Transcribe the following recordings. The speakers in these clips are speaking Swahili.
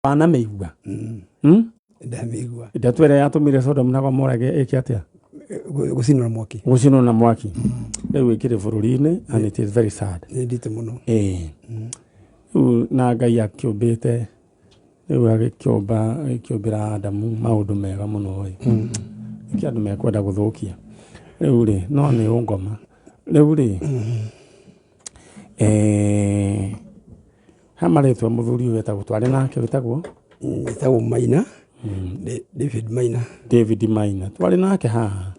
Ana meigua. Ndameigua. Ndatwere yatumire Sodom na Gomora eki atia. Gucinwo na mwaki. Gucinwo na mwaki. Riu ikire bururi-ini and it is very sad. Ndito muno. Na Ngai akiumbite riu agĩkĩũmbĩra Adamu maũndũ mega mũno iki andu mekwenda gũthũkia riu ri no nĩ ũngoma riu ri hamaretwo mũthuri ũyũ wetagwo twarĩ nake wetagwo Maina. David Maina twarĩ nake haha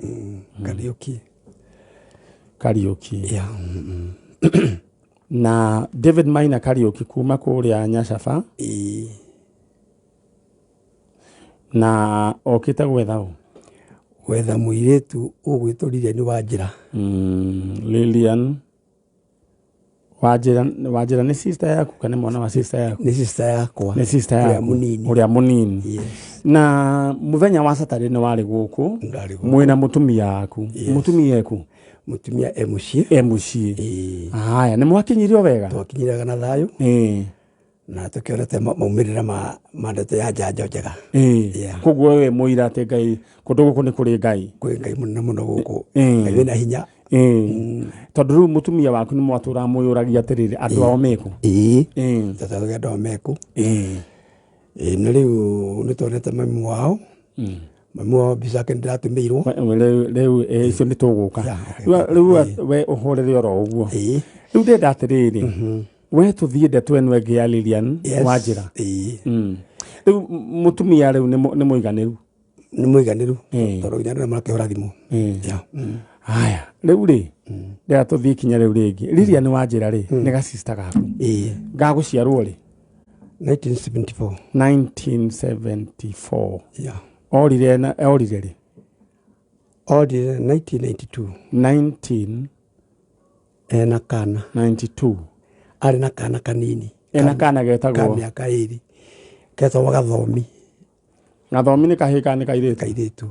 Kariuki yeah. Na David Maina Kariuki kuma kũrĩa Nyacaba na okĩte gwetha mũirĩtu ũgwĩtwo Lilian Wanjĩra. Lilian Wanjĩra nĩ sister yaku kana mwana wa sister yaku? Nĩ sister yakwa. Nĩ sister yaku ũrĩa mũnini. Yes. Na mũthenya wa Saturday nĩ warĩ gũkũ mwĩna mũtumia yaku. Mũtumia eku? Mũtumia mũciĩ. Haya nĩ mwakinyirio wega? Twakinyiraga na thayũ. Na tukionete maumĩrĩra ma ndeto ya njanjo njega. Koguo wewe mũira atĩ Ngai kũndũ gũkũ nĩ kũrĩ Ngai. Kwĩ Ngai mũno gũkũ. Ngai wĩna hinya. Tondũ rĩu mũtumia waku nĩ mwatũra mũyũragia atĩrĩrĩ andũ ao meku. Tataga andũ ao meku. Na rĩu nĩ tuonete mami wao. Mami wao mbica yake ndĩratũmĩirwo. Rĩu icio nĩ tũgũka. Rĩu we ũhũrĩre oro ũguo. Rĩu ndenda atĩrĩrĩ. We tuthiĩ ndeto ĩno ĩngĩ ya Lilian Wanjĩra. Rĩu mũtumia rĩu nĩ mũiganĩru. Nĩ mũiganĩru. Tondũ nginya nĩ marakĩhũra thimũ. Haya rĩu rĩ ndĩra tũthiĩ ikinya rĩu rĩngĩ. Lilian Wanjĩra rĩ nĩ ga-sister gaku. Gagũciarwo rĩ 1974. Orire rĩ? Orire 1992. Na kana 92. Arĩ na kana kanini. Na kana getagwo ka mĩaka 2. Ketagwo Gathomi. Gathomi nĩ kahĩĩ kana nĩ kairĩtu? Kairĩtu.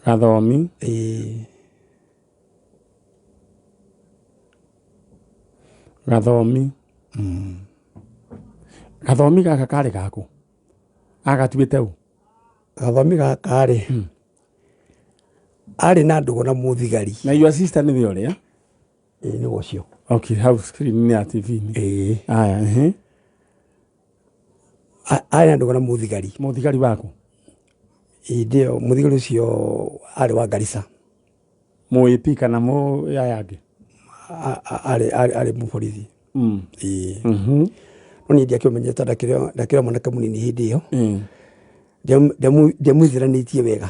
Gathomi. Gathomi. Gathomi gaka karĩ gaku? Agatuĩte ũ? Gathomi gaka rĩ arĩ na ndũgũ na mũthigari. Na your sister nĩ ũrĩa? Nĩ ũcio. Okay, house screen nĩ ya TV. Aya, arĩ na ndũgũ na mũthigari. Mũthigari waku? Ndio, mũthigari ũcio arĩ wa Garissa. Mũĩpi kana yayangĩ? Arĩ mũborithi. No niĩ ndiakĩmenyete ndakĩrĩ mwanake mũnini hĩndĩ ĩyo. Ndiamũithiranĩtie wega.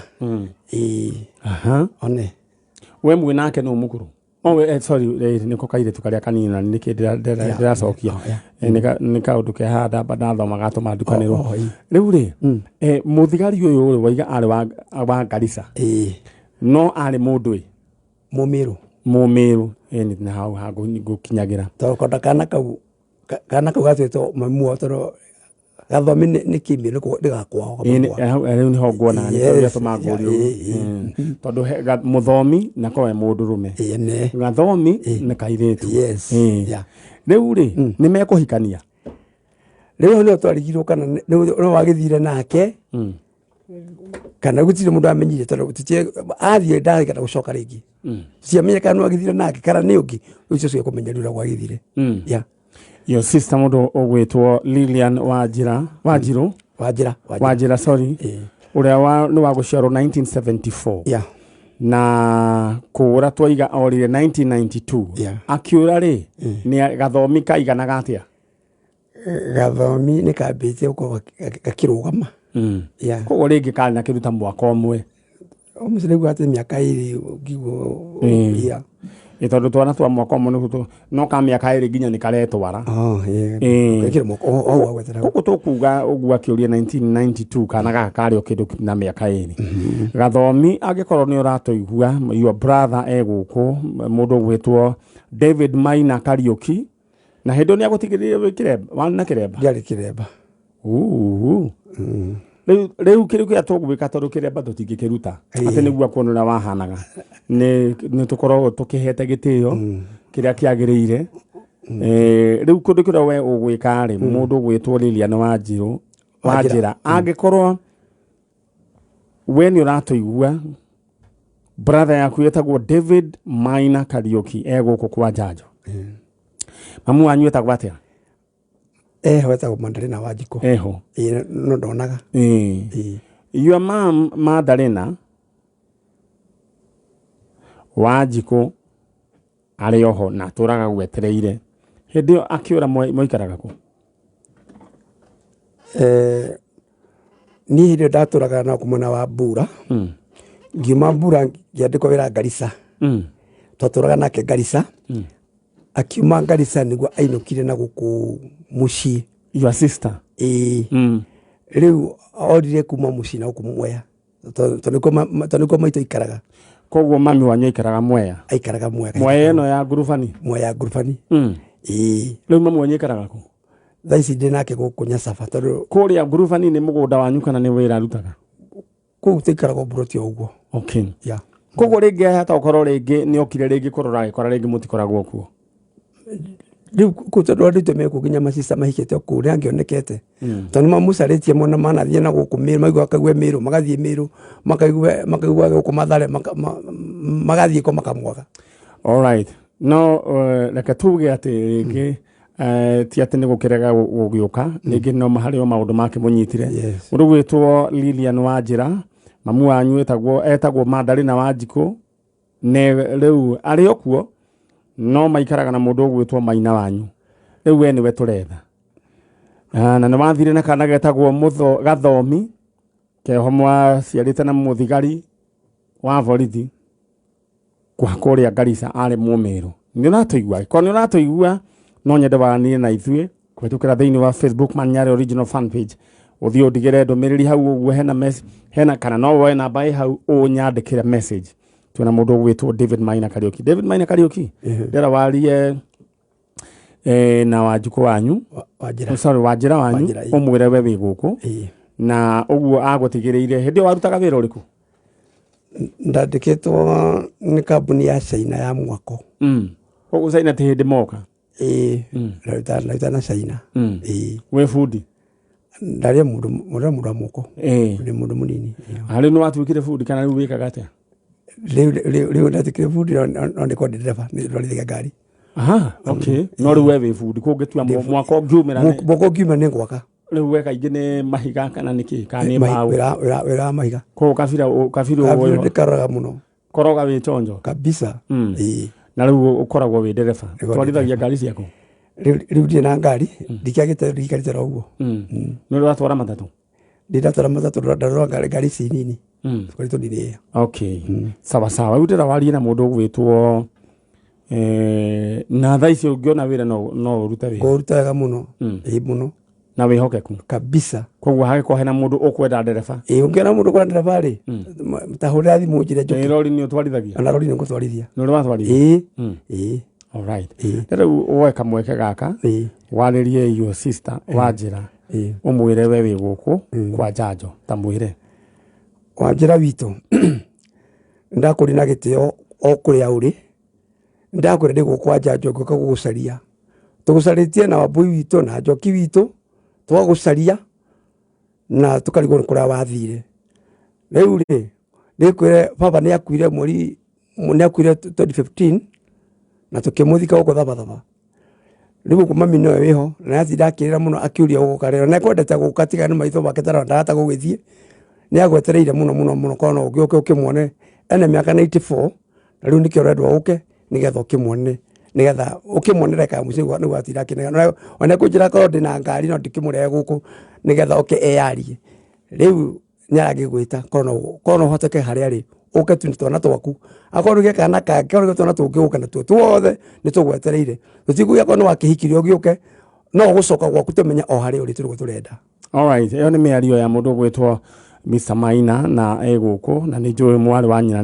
One. We mwĩ nake nũ mũkũrũ? Sorry, nĩko kairĩtu karĩa kanini na nĩkĩ ndĩracokia. Nĩ kaũndũ ke haha ndathomaga gatũma ndukanĩrwo. Rĩu rĩ mũthigari ũyũ rĩ waiga arĩ wa Garissa. No arĩ mũndũ ĩ? Mũmĩrũ. Nĩ hau ngũkinyagĩra. Tondũ kana kau gatuĩtwo mami wao tondũ Gathomi nĩ kĩmĩrĩ ndĩgakwao. Rĩu nĩho nguonaga nĩkĩo gĩatũma ngũrio. Tondũ mũthomi nako we mũndũrũme. Gathomi nĩ kairĩtu. Rĩu rĩ nĩ mekũhikania? Rĩu nĩo twarigirwo kana nĩ wagĩthire nake kana gũtirĩ mũndũ amenyire tondũ athiĩ ndarĩkana gũcoka rĩngĩ. Ciamenyekana nĩ wagĩthire nake kana nĩ ũngĩ ũcio cio kũmenya rĩu gwagĩthire. Your sister mũndũ ũgwĩtwo Lilian Wanjĩra sorry. Ũrĩa nĩ wa gũciarwo 1974. Na kũũra twaiga orire 1992. Akiũra rĩ nĩ Gathomi kaiganaga atĩa? Gathomi nĩ kambĩte gũkorwo gakĩrũgama. Koguo rĩngĩ karĩ na kĩruta mwaka ũmwe. Mũcirĩ gwate mĩaka 2 ngigwo. Tondũ twana twa mwaka ũmwe no ka mĩaka 2 nginya nĩ karetwara. Gũkũ tũkuga ũguo akĩũria 1992 kana gaka karĩ o kĩndũ na mĩaka 2. Gathomi angĩkorwo nĩ ũratũigua your brother egũkũ mũndũ ũgwĩtwo David Maina Kariuki na hĩndĩ nĩ agũtigĩrĩire kĩremba wani na kĩremba? Ndiarĩ kĩremba. Rĩu kĩrĩa kĩa tũgwĩka tondũ kĩremba tũtingĩkĩruta atĩ nĩguo kuonera wahanaga nĩ tũkoragwo tũkĩhete gĩtĩo kĩrĩa kĩagĩrĩire riu kundu kira we ugwika ri mundu gwitwo Lilian Wanjira angikorwo we ni uratuigua brother yaku yetagwo David Maina Kariuki guku kwa Jajo mamu wanyu yetagwo atia wetagwo Madalena Wanjiko no ndonaga your mom Madalena Wanjiko ari oho na turaga gwetereire hindi akiura moikaraga ku ni hindi ndaturaga na kumana wa Mbura ngiuma Mbura ngiandikwo wira Garissa twaturaga nake Garissa akiuma Garissa niguo ainukire na guku mucii your sister riu orire kuma mucii na guku Mwea toniko maito ikaraga koguo mami wanyu ikaraga Mwea aikaraga Mwea eno ya ngurubani riu mami wanyu ikaraga ku thaici ndinake guku Nyasafa tondu kuria ngurubani ni mugunda wanyu kana ni wira rutaga ku tikaraga buroti uguo koguo ringi hata ukorwo ringi ni okire ringi kurora ikora ringi mutikoragwo kuo riu ku tondu andite meku ginya masisa mahikete ku ri angionekete tondu mamucaritie mona manathie na guku miru maigua akagwe miru magathie miru makaigua guku Mathare magathie ko makamwaga alright no reke tuge ati ringi ti ati ni gukirega gugiuka ringi no mahari o maundu make munyitire undu gwitwo Lilian Wanjira mamu wanyu etagwo Madalena Wanjiko ne riu ari okuo no maikaraga na mundu gwitwo Maina wanyu riu we niwe turetha na ni wathire na kana getagwo Gathomi keho mwaciarite na muthigari wa borithi kwa kuria Garissa ari Mumiru ni uratuigua ko ni uratuigua no nyende wanire na ithue kwetukira thiini wa Facebook Manyare original fan page uthio ndigire ndumiriri hau uguo hena kana no woe namba hau unyandikire message tuna mundu gwitwo David Maina Kariuki ndera warie na Wanjiko wanyu Wanjira wanyu umwire we wi guku na uguo agutigireire hindi warutaga wira uriku ndandikitwo ni kambuni ya China ya mwako uguo China ti hindi moka na China we fundi ndari mundu wa moko ni mundu munini ari no watuikire fundi kana riu wikaga atia riu ndatikire fundi no ndiko ndireva ni ndwariga ngari okay no riu we fundi kungitua mwako ngiumira moko ngiuma ni ngwaka riu we kaingi ni mahiga kana niki kana ni mau wira mahiga ko kafira uyo ndikaraga muno koroga wi chonjo kabisa na riu ukoragwo wi ndereva twarithagia ngari ciako riu ndi na ngari ndikiagite rikarite roguo no watwara matatu ndatwara matatu ndarora ngari ci nini twarito ndire okay sawa utira warie na mundu gwitwo na thaici ungiona wira no uruta wira kurutaga muno muno na wihokeku kabisa koguo hagiko hena mundu ukwenda ndereva ungiona mundu kwenda ndereva ri tahurira thimu njire njoke lori ni utwarithagia ana lori ni ngutwarithia no ri watwarithia alright rĩu woe kamweke gaka waririe your sister Wanjira umwire we wi guku kwa Jajo tamwire Wanjira witu ndakuri na gitio okuria uri ndakuri ndi guku kwa Jajo ngoka gugucaria tugucaritie na wabui witu na Njoki witu twagucaria na tukarigwo kuria wathire riu ri ndikwire baba ni akuire mweri ni akuire 2015 na tukimuthika guko thaba riu kuma mino wiho na yathi ndakirira muno akiuria gukarera na kwendete gukatiga ni maitho baketara ndata gugithie ni agwetereire muno kono ugioke ukimwone ene miaka 94 na riu nikio redwa uke nigetha ukimwone nigetha ukimwonera ka mucigo ni gwatira kinega ona kujira ko ndina ngari no ndikimureye guku nigetha uke eyarie riu nyarage gwita kono hoteke haria ri uke tunitwana twaku akoruge kana ka akoruge twana tugiuka na tuothe ni tugwetereire tutiguya kono wakihikiri ugiuke no gucoka gwaku tumenya o hari uri turi turenda alright iyo ni miario ya mundu gwitwo Mr Maina na eguku na ni njui mwari wa nyina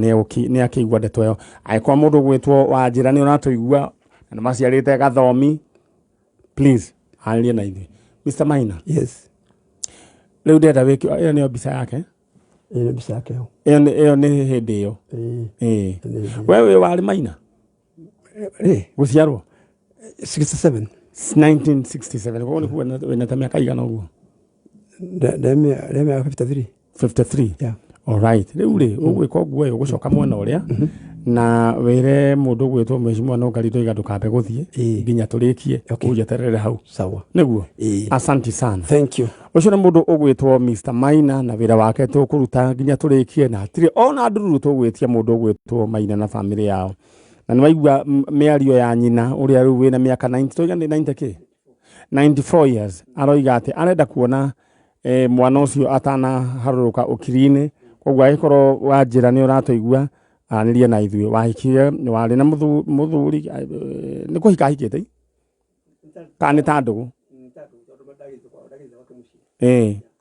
ni akigwa ndeto yo aikwa mundu gwitwo Wanjira ni unatuigua na maciarite Gathomi please halie na ithi Mr Maina yes riu ndenda wiki iyo ni obisa yake ile bisa yake iyo ni hindi iyo wewe wari Maina guciarwo 67. 1967. Kwa ni kuwa na tamia kaigana uguo? Demi 53. 53? Yeah. Alright. Ule, uwe kwa uwe, ugucoka mwena uria. Na were mundu gwitwo mheshimiwa no ngarito igadukabe guthie nginya turikie ujeterere hau sawa niguo asante sana thank you ucio ni mundu ugwitwo Mr Maina na wira wake tukuruta nginya turikie na tire ona ndururu tugwitia mundu ugwitwo Maina na family yao na ni waigua miario ya nyina uria riu wina miaka 90 toiga ni 90 ki 94 years aroiga ati arenda kuona mwana ucio atana haruruka ukirine koguo agikoro wajira ni uratoigua aniria na ithuĩ wahikire ni wari na muthuri ni kuhika hikite kana ta ndugu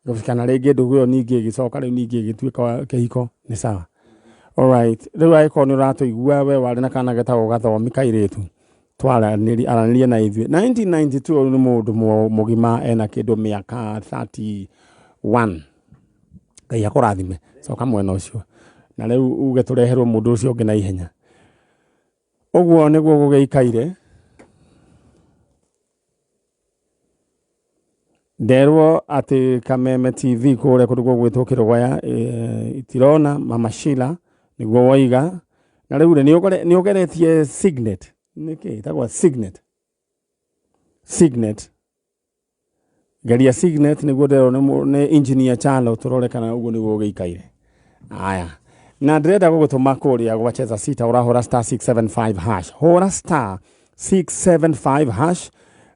gufikana rĩngĩ ndugu yo ningi gicoka rĩu ningi gituĩka kĩhiko ni sawa alright rĩu agĩkorwo nĩ ũratũigua we wari na kana getagwo Gathomi kairĩtu araniria na ithuĩ 1992 ni mũndũ mũgima ena kĩndũ mĩaka 31 Ngai akũrathime coka mwena ũcio na leo uge tureherwo mundu ucio ungi na ihenya oguo niguo gugeikaire nderwo ati Kameme TV kure kurugo gwitwo Kirogoya itirona Mama Sheila niguo waiga na leo ni ugeretie signet niki tagwa signet garia signet niguo nderwo ni engineer Chalo turore kana uguo niguo gugeikaire aya na ndreda gugutuma kuria gwacheza sita urahora star 675 hash hora star 675 hash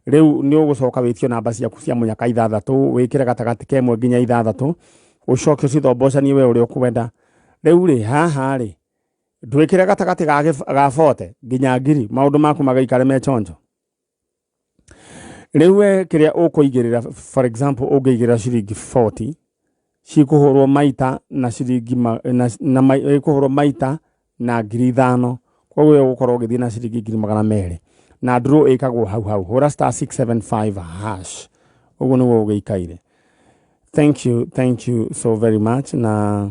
riu ni ugucoka witio namba ciaku cia munyaka ithathatu wikire gatagati kemwe nginya ithathatu ucoke ucithombocanie we uri ukwenda riu ri haha ri ndwikire gatagati ga 40 nginya ngiri maundu maku magaikare me chonjo riu we kiria ukuigirira for example ungiigirira ciringi 40 cikuhurwo maita na ciringi na ikuhurwo maita na ngiri 5 koguo ugukorwo ugithie na ciringi 200 na draw ikagwo hau hura star 675 hash uguo niguo ugeikaire thank you so very much na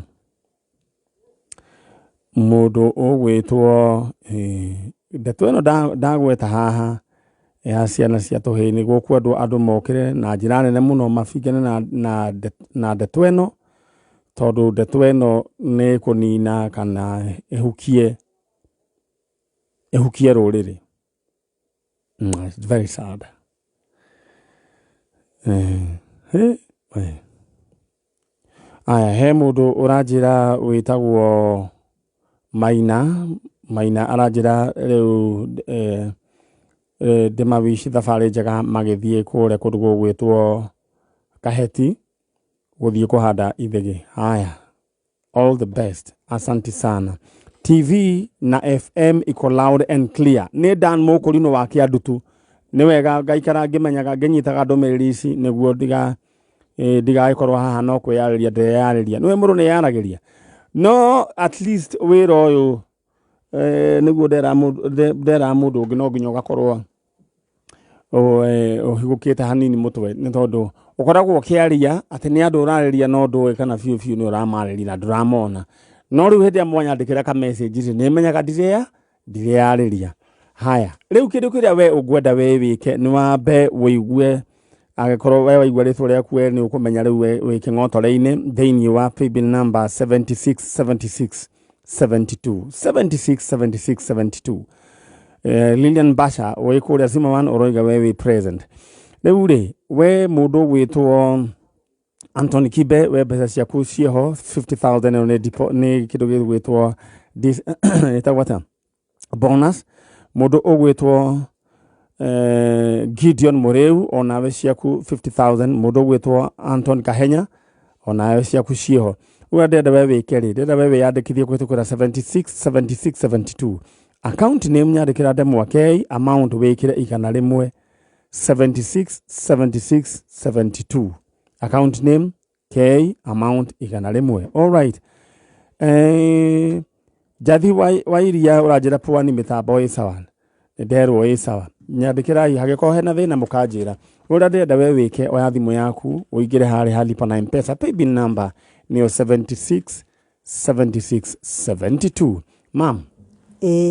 mundu ugwitwo ndeto ino ndagweta haha ya ciana cia tuhini guku andu mokire na njira nene muno mabingane na ndeto ino tondu ndeto ino ni kunina kana ehukie ruriri it's very sad aya he mundu uranjira witagwo Maina aranjira riu ndemawishi thabari njega magithie kure kundu gwitwo Kaheti guthie kuhanda ithegi haya all the best asante sana TV na FM iko loud and clear ni Dan Mukurino wa Kiandutu ni wega ngaikara ngimenyaga nginyitaga ndumiriri ici niguo diga ikorwa haha no kwiyariria ndeyariria niwe muru ni yaragiria no at least wira uyu niguo ndera mundu ungi no nginya ugakorwo higukite hanini mutwe ni tondu ukoragwo kiaria ati ni andu urariria no ndu kana fiu ni uramarĩria na nduramona no riu hindi amwe nyandikira ka message ni menyaga ndiriariria haya riu kindu kiria we ugwenda we wike ni wambe wigue agikorwo we waigua ritwa riaku we ni ukumenya riu we kingotoreini thiini wa paybill number 767672 Lilian Basha we kuria Zimmerman oroiga we present riu ri we mundu gwitwo Anthony Kibe we besa ciaku cieho 50,000 ni kindu gwitwo etagwata bonus mundu ugwitwo Gideon Mureu onawe ciaku 50,000 mundu gwitwo Anton Kahenya onawe ciaku cieho ndenda we wikeri ndenda we wiyandikithie kwitukira 767672 account name nyandikira ndemwa K amount wikire igana rimwe 767672 account name K amount igana rimwe all right Jathi wairia urajira pwani mitambo isawa nderwo isawa nyandikira hagiko hena thina mukanjira ura ndenda we wike oya thimu yaku uigire hari halipa na M-Pesa paybill number ni 767672 mam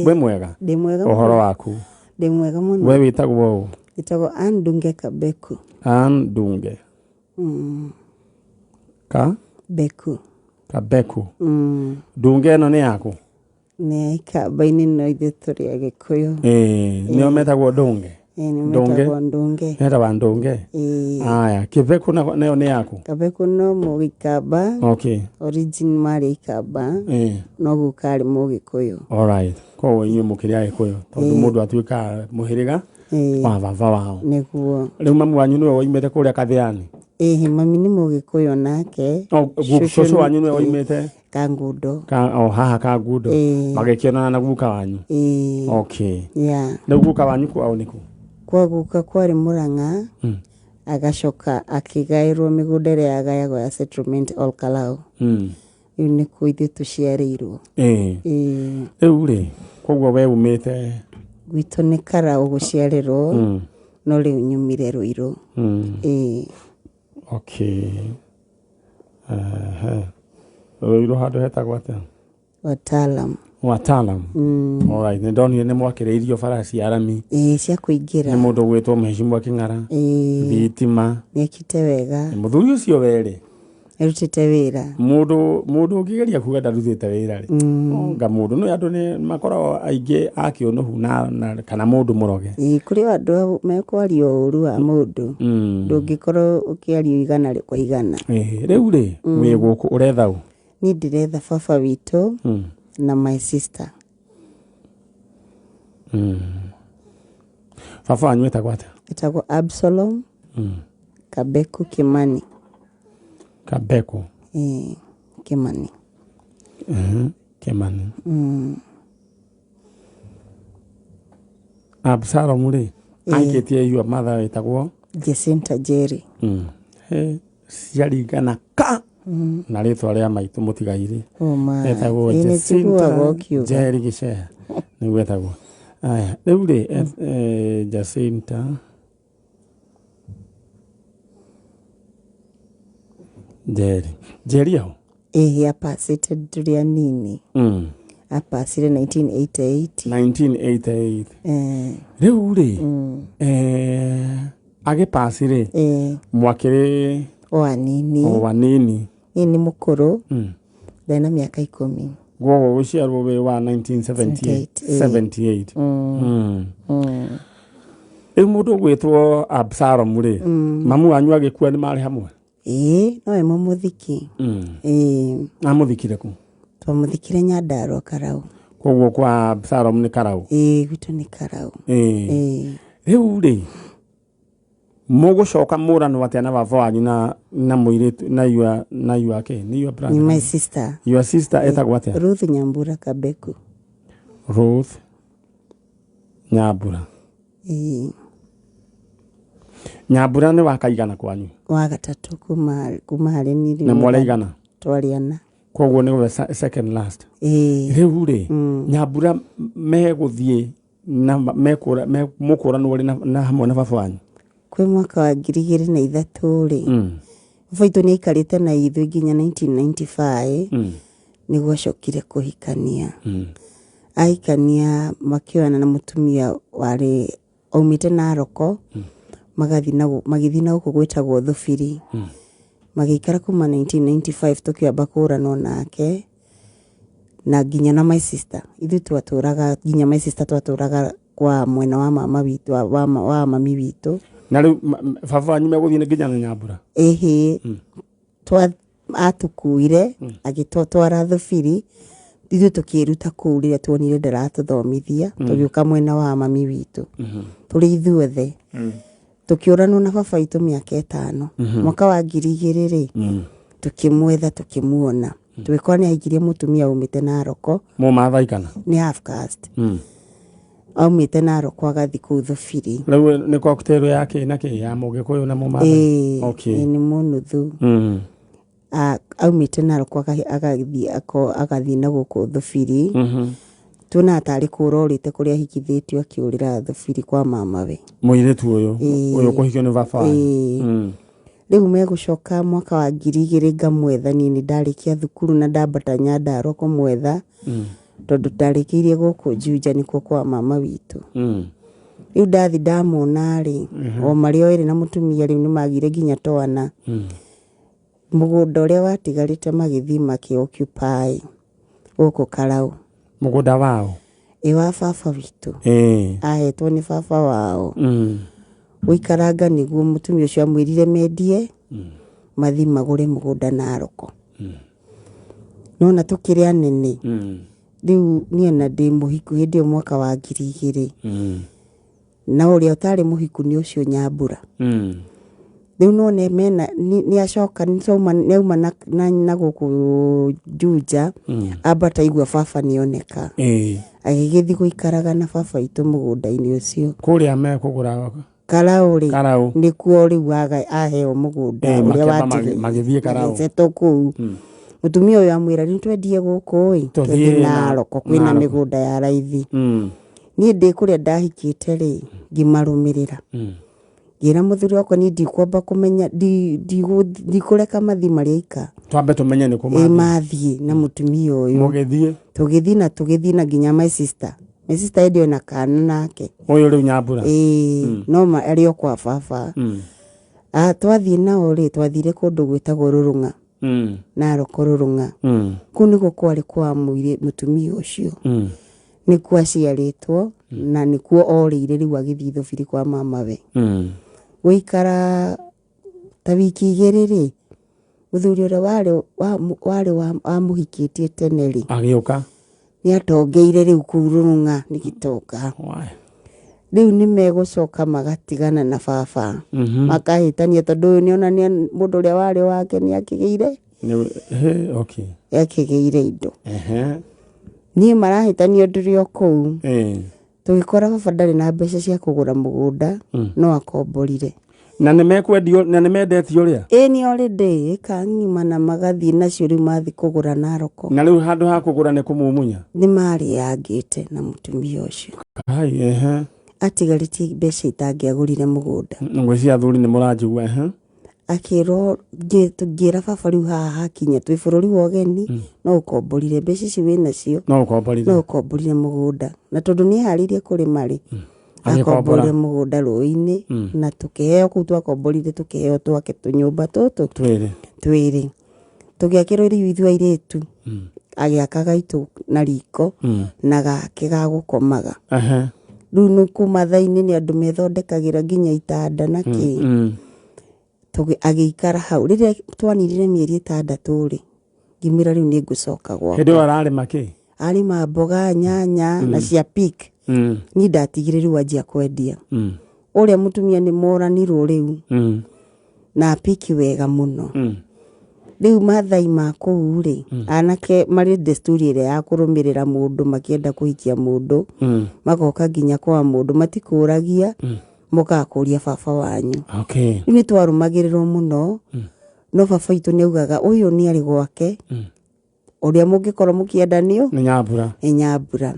we mwega ndi mwega uhoro waku Ndĩ mwega mũno. We wĩtagwo ũũ? Wĩtagwo Andunge Kabeku. Andunge. Beku. Kabeku. Ndunge ĩno nĩ yaku? Nĩ ikamba-inĩ no ithuĩ tũrĩ Agĩkũyũ. Nĩo metagwo ndunge? Nĩ metagwo ndunge. Metagwo ndunge? Aya, Kĩbeku nayo nĩ yaku? Kabeku no Mũgĩkamba. Okay. Origin marĩ Ikamba. No guka arĩ Mũgĩkũyũ. Alright. Koguo inyuĩ mũkĩrĩ Agĩkũyũ tondũ mũndũ atuĩkaga mũhĩrĩga wa baba wao. Nĩguo. Rĩu mamu wanyu nĩwe woimĩte kũrĩa Kathĩani? Mami nĩ Mũgĩkũyũ nake. Cũcũ wanyu nĩwe woimĩte? Kangundo. Haha Kangundo. Magĩkĩonana na guka wanyu? Okay. Rĩu guka wanyu kwao nĩ kũ? Kwa guka kwarĩ Mũrang'a. Agacoka akĩgaĩrwo mĩgũnda ĩrĩa yagayagwo ya settlement all Kalau. Rĩu nĩkuo ithuĩ tũciarĩirwo. Rĩu rĩ, koguo we umĩte? Gwitũ nĩ Karaũ gũciarĩrwo, no rĩu nyumire Ruiru. Okay. Ruiru handũ hetagwo atĩa? Watalam. Alright. Nĩ ndonire nĩ mwakĩrĩirio bara cia rami. Cia kũingĩra. Nĩ mũndũ gwĩtwo Mheshimiwa Kĩng'ara. Thitima. Nĩekĩte wega. Mũthuri ũcio werĩ? Arutĩte wĩra. Mũndũ ũngĩgeria kuga ndarutĩte wĩra rĩ. Nga mũndũ no andũ nĩ makoragwo aingĩ akĩonohu na kana mũndũ mũroge. Kũrĩ andũ mekwario ũru wa mũndũ. Ndũngĩkorwo ũkĩario igana kwa igana. Rĩu rĩ, wĩ gũkũ ũretha ũ? Niĩ ndĩretha baba witũ na my sister. Baba wanyu etagwo atĩa? Etagwo Absalom Kabeku Kimani. Kabeku. Kimani. Kimani. Absalom rĩ, aikĩtie your mother etagwo? Jacinta Jerry. Ciaringana ka na rĩtwa rĩa maitũ mũtigaire. Etagwo Jacinta Jerry Gicea. Nĩguo etagwo. Aya, rĩu rĩ, Jacinta Jerry aho? Apacĩte tũrĩ anini. Apacire 1988. Rĩu rĩ, agĩpacire mwakĩrĩ o anini. Nĩ mũkũrũ. Ndarĩ na mĩaka 10. Guo gũciarwo wĩ wa 1978. Rĩu mũndũ gwĩtwo Absalom rĩ, mamu wanyu agĩkua nĩ marĩ hamwe? Nowe mũmũthiki. Amũthikire kũ? Twamũthikire Nyandarua Karaũ. Koguo kwa Absalom nĩ Karaũ? Gwitũ nĩ Karaũ. Rĩu rĩ, mũgũcoka mũranwo atĩa na baba wanyu na mũirĩtu na yuake? Nĩ your brother? My sister. Your sister etagwo atĩa? Ruth Nyambura Kabeku. Ruth Nyambura. Nyambura nĩ wakaigana kwanyu? Wa gatatũ kuma harĩ niĩ. Na mwaraigana? Twariana. Koguo nĩ second last. Rĩu rĩ, Nyambura megũthiĩ na mũkũranwo na hamwe na baba wanyu? Kwĩ mwaka wa 2003 rĩ, baba witũ nĩ aikarĩte na ithuĩ nginya 1995 nĩguo acokire kũhikania. Ahikania makĩoyana na mũtumia warĩ aumĩte Naroko, magĩthiĩ na gũkũ gwĩtagwo Thubiri. Magĩikara kuma 1995 tũkĩamba kũranwo nake na nginya na my sister. Ithuĩ twatũraga nginya my sister twatũraga kwa mwena wa mama witũ wa mami witũ. Na rĩu baba wanyu megũthiĩ nginya na Nyambura? Atũkuire agĩtwatwara Thubiri. Ithuĩ tũkĩruta kũu rĩrĩa tuonire ndaratũthomithia, tũgĩũka mwena wa mami witũ. Tũrĩ ithuothe. Tukĩũranwo na baba witũ mĩaka 5. Mwaka wa 2000 rĩ, tukĩmwetha tũkĩmuona. Tũgĩkora nĩ ahikirie mũtumia umĩte Naroko. Mũmathai kana? Nĩ half caste. Aumĩte Naroko agathiĩ kũu Thubiri. Rĩu nĩ cocktail yake na kĩ ya Mũgĩkũyũ na Mũmathai? Okay. Nĩ mũnuthu. Aumĩte Naroko agathiĩ na gũkũ Thubiri. Tuona atarĩ kũrorĩte kũrĩa ahikithĩtio akĩũrĩra Thubiri kwa mamawe. Mũirĩtu ũyũ kũhikio nĩ baba wanyu? Rĩu megũcoka mwaka wa 2000 ngamwetha niĩ ndarĩkia thukuru na ndambata Nyandarua kũmwetha tondũ ndarĩkĩirie gũkũ Juja nĩkuo kwa mama witũ. riu ndathi ndamona ri o mario eri na mutumia riu ni magire ginya twana mugunda uria watigarite magithi makioccupy uko Karau mugunda wao wa baba witu ahetwo ni baba wao wikaranga niguo mutumia ucio amwirire mendie mathi magure mugunda Naroko nona tukiri anene riu nie na ndi muhiku hindi mwaka wa 2000 na uria utari muhiku ni ucio Nyambura riu none mena ni acoka neuma na guku Juja abata igua baba nioneka agigithi guikaraga na baba itu mugunda-ini ucio kuria me kugura Karau nikuo riu aheo mugunda uria watige magithie Karau seto kuu mutumia uyu amwira riu twendie guku tuthie Naroko kwina migunda ya raithi nie ndi kuria ndahikite ri ngimarumirira gira muthuri wakwa ni ndikwamba kumenya ndikureka mathi mariika twambe tumenye ni kuma mathi na mutumia uyu mugithie tugithi na ginya my sister edio na kana nake uyu riu Nyambura no ma ario kwa baba twathie nao ri twathire kundu gwitagwo Rurunga Naroko Rurunga kuniko kwari kwa muire mutumia ucio nikuo aciaritwo na nikuo orire riu agithii thubiri kwa mamawe guikara ta wiki igiri ri muthuri uria wari amuhikitie tene ri agioka ni atongeire riu kurunga nikitoka riu ni megucoka magatigana na baba makahitania tondu ni onania mundu uria wari wake ni akigeire akigeire indo ni marahitania nduri okou tugikora baba ndari na mbeca cia kugura mugunda no akomborire na nimekwendio na nimendetio ria ni already kangima na magathi nacio riu mathi kugura Naroko na riu handu ha kugura ni kumumunya ni mari yangite na mutumia ucio atigariti mbeca itangiagurire mugunda ngweci athuri ni muranjigua akiro ngira baba riu haha kinya twi bururi wa geni no ukomborire mbeca ici wina cio no ukomborire mugunda na tondu ni haririe kurima ri akomborire mugunda ruini na tukiheo ku twakomborire tukiheo twake tunyumba tutu twiri tugiakirwo riu ithu airitu agiakaga itu na riko na gake ga gukomaga riu nuku mathaini ni andu methondekagira ginya itanda na ki agiikara hau riria twanirire mieri 6 ri ngimira riu ni ngucoka gwakwa hindi ararima ki arima mboga nyanya na cia pik ni ndatigire riu anjia kwendia uria mutumia ni moranirwo riu na piki wega muno riu mathai makou ri anake mari desturi ria ya kurumirira mundu makienda kuhikia mundu magoka ginya kwa mundu matikuragia mugakuria baba wanyu ni twarumagirirwo muno no baba itu ni ugaga uyu ni ari gwake uria mungikorwo mukiendanio ni Nyambura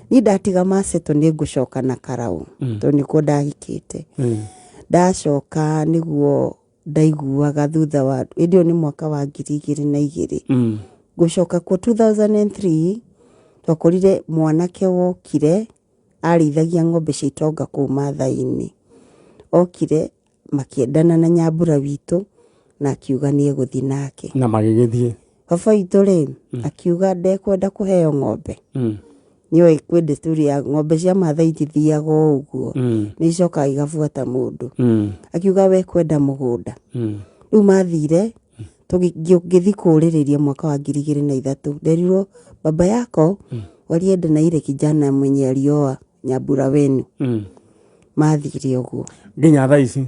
ni ndatiga maceto ni ngucoka na Karau to nikuo ndahikite ndacoka niguo ndaiguaga thutha wa indio ni mwaka wa 2002 ngucoka kwa 2003 twakorire mwanake wokire arithagia ng'ombe cia itonga kuu mathaini okire makiendana na Nyambura witu na akiuga ni eguthi nake na magigithie baba itu ri akiuga ndekwenda kuheo ng'ombe niwe kwi desturi ya ng'ombe cia mathai itithiaga uguo ni icoka igabuata mundu akiuga we kwenda mugunda riu mathire tugithi kuririria mwaka wa 2003 nderirwo baba yako walienda na ile kijana mwenye alioa Nyambura wenu mathire uguo ginya thaa ici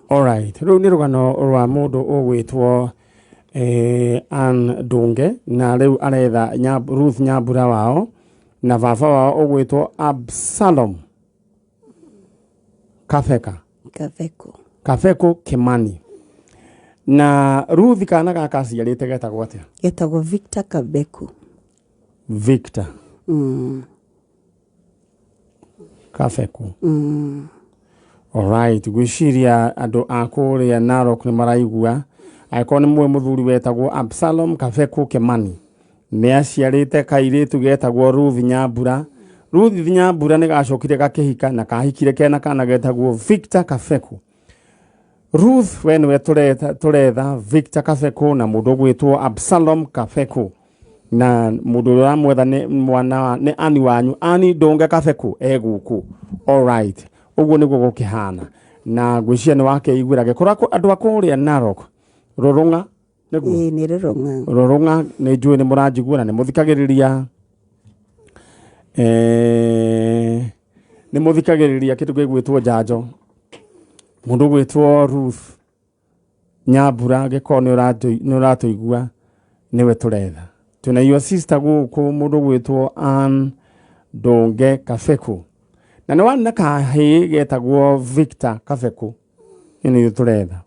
alright riu ni rugano rwa mundu ugwitwo Ndunge na riu aretha Ruth Nyambura wao na baba wao ugwitwo Absalom Kafeko Kimani na Ruth kana gaka ciarite getagwo atia getagwo Victor Kabeku Kafeko alright gwiciria andu akuria Narok ni maraigua aikoni mwe muthuri wetagwo Absalom Kafeko Kimani ni aciarite kairitu getagwo Ruth Nyambura Ruth Nyambura nĩ gacokire gakĩhika na kahikire kena kana getagwo Victor Kafeku. Ruth we nĩwe tũretha Victor Kafeku na mũndũ gwĩtwo Absalom Kafeku. Na mũndũ ũrĩa mwetha nĩ mwana nĩ ani wanyu ani Ndonge Kafeku gũkũ. All right. Ũguo nĩguo gũkĩhana. Na ngwĩciria nĩ wakeiguĩra gĩkora andũ akũrĩa Narok. Rorunga nĩguo. Nĩ Rorunga. Rorunga nĩ njũĩ nĩ mũranjiguana nĩ mũthikagĩrĩria nĩ mũthikagĩrĩria kĩndũ gĩgwĩtwo njanjo. Mũndũ gwĩtwo Ruth Nyambura gĩkorwo nĩ ũratũigua nĩwe tũretha. Twĩna your sister gũkũ mũndũ gwĩtwo Ann Ndonge Kafeku. Na nĩ wani na kahĩ getagwo Victor Kafeku. Nĩ tũretha.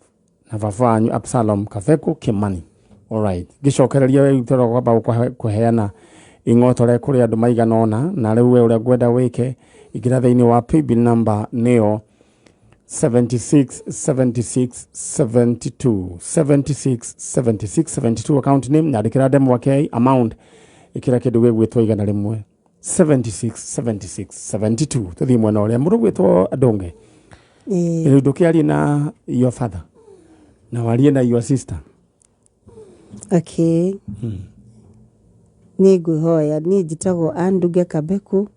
Na babanyu Absalom Kafeku Kimani. All right. Gĩcokereria we utoro kwamba kũheana ing'otore kũrĩ andũ maigana ona na rĩu we ũrĩa ngwenda wĩke ingĩra thĩinĩ wa paybill number nĩyo 767672 account name nyandĩkĩra demo kei amount ĩkĩra kĩndũ gĩgwĩtwo igana rĩmwe 767672 tũthiĩ mwena ũrĩa mũndũ gwĩtwo Ndonge. Rĩu ndũkĩarie na your father na warie na your sister. Okay. Nĩ ngwĩhoya niĩ njĩtagwo Ndonge Kafeku,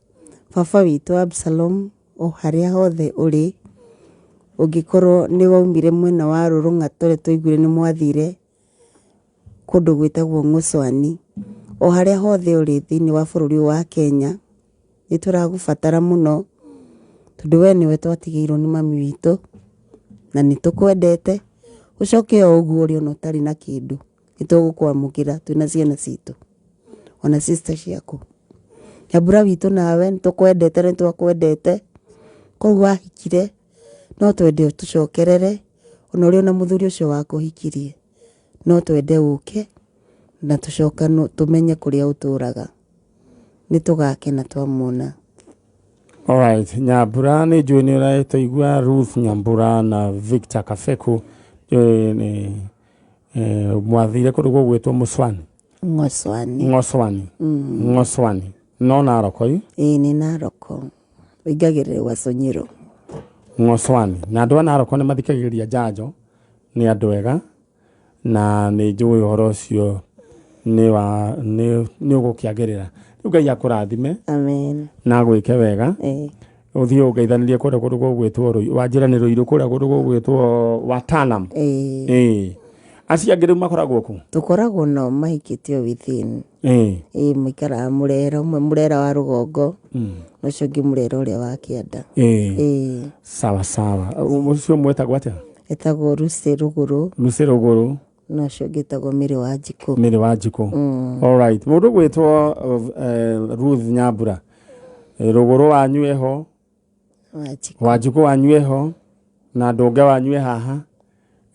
baba witũ Absalom o harĩa hothe ũrĩ. Ũngĩkorwo nĩ waumire mwena wa Rorunga tũrĩ tũiguire nĩ mwathire kũndũ gwĩtagwo Ng'ũcwani, o harĩa hothe ũrĩ thĩinĩ wa bũrũri wa Kenya, nĩ tũragũbatara mũno tondũ we nĩwe twatigĩirwo nĩ mami witũ na nĩ tũkwendete. Ũcoke o ũguo ũrĩ ona ũtarĩ na kĩndũ nĩ tũgũkwamũkĩra twĩna ciana citũ ona sister ciaku. Nyambura witũ nawe nĩ tũkwendete na nĩ twakwendete, koguo wahikire no twende tũcokerere ona ũrĩ ona mũthuri ũcio wakũhikirie, no twende ũke na tũcoka tũmenye kũrĩa ũtũraga, nĩ tũgakena twamuona. All right. Nyambura nĩ njũĩ nĩ ũratũigua Ruth Nyambura na Victor Kafeku mwathire kũndũ gwĩtwo Ng'ũcwani. Ng'ũcwani no Narok ĩĩ nĩ Narok ũingagĩrĩra Wasonyiro. Ng'ũcwani na andũ a Narok nĩ mathikagĩrĩria njanjo nĩ andũ ega na nĩ njũĩ ũhoro ũcio nĩ ũgũkĩagĩrĩra. Rĩu Ngai akũrathime. Amen. Na gwĩke wega. Ũthiĩ ũgeithanĩrie kũrĩa kũndũ gwĩtwo wanjĩra nĩ Rũirũ kũrĩa kũndũ gwĩtwo Watanam. Acio angĩ rĩu makoragwo kũ? Tũkoragwo nao mahikĩtio within. Mũikaraga Mũrera, ũmwe Mũrera wa Rũgongo na ũcio ũngĩ Mũrera ũrĩa wa Kĩanda. Sawa sawa. Ũcio mwetagwo atĩa? Etagwo Lucy Rũgũrũ. Lucy Rũgũrũ. Na ũcio ũngĩ etagwo Mĩrĩ wa Njikũ. Mĩrĩ wa Njikũ. All right. Mũndũ gwĩtwo Ruth Nyambura. Rũgũrũ wanyu eho. Wa Njikũ wanyu eho. Na Ndonge wanyu haha.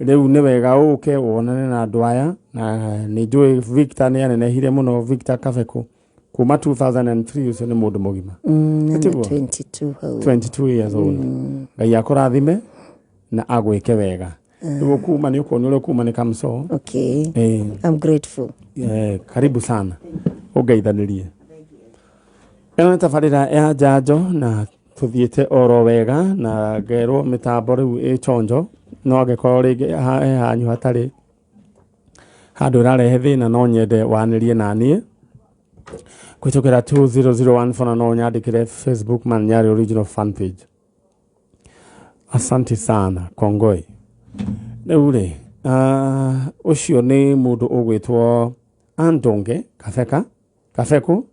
Rĩu nĩ wega ũke wonane na andũ aya na nĩ njũĩ Victor nĩ anenehire mũno Victor Kafeku kuma 2003 ũcio nĩ mũndũ mũgima. 22 years old. Ngai akũrathime na agwĩke wega. Rĩu kuma nĩ ũkũonio ũrĩa kuma nĩ Kamso. Okay. I'm grateful. Karibu sana. Ũngeithanĩrie. Ĩno nĩ tabarĩra ya njanjo na tũthiĩte oro wega na ngerwo mĩtambo rĩu chonjo. No angĩkorwo rĩngĩ hanyu hatarĩ handũ ũrarehe thĩna no nyende wanĩrie na niĩ kwĩtũkĩra 2001 na no nyandĩkĩre Facebook Man Nyari original fan page. Asante sana Kongoi. Rĩu rĩ ũcio nĩ mũndũ ũgwĩtwo Ndonge Kafeku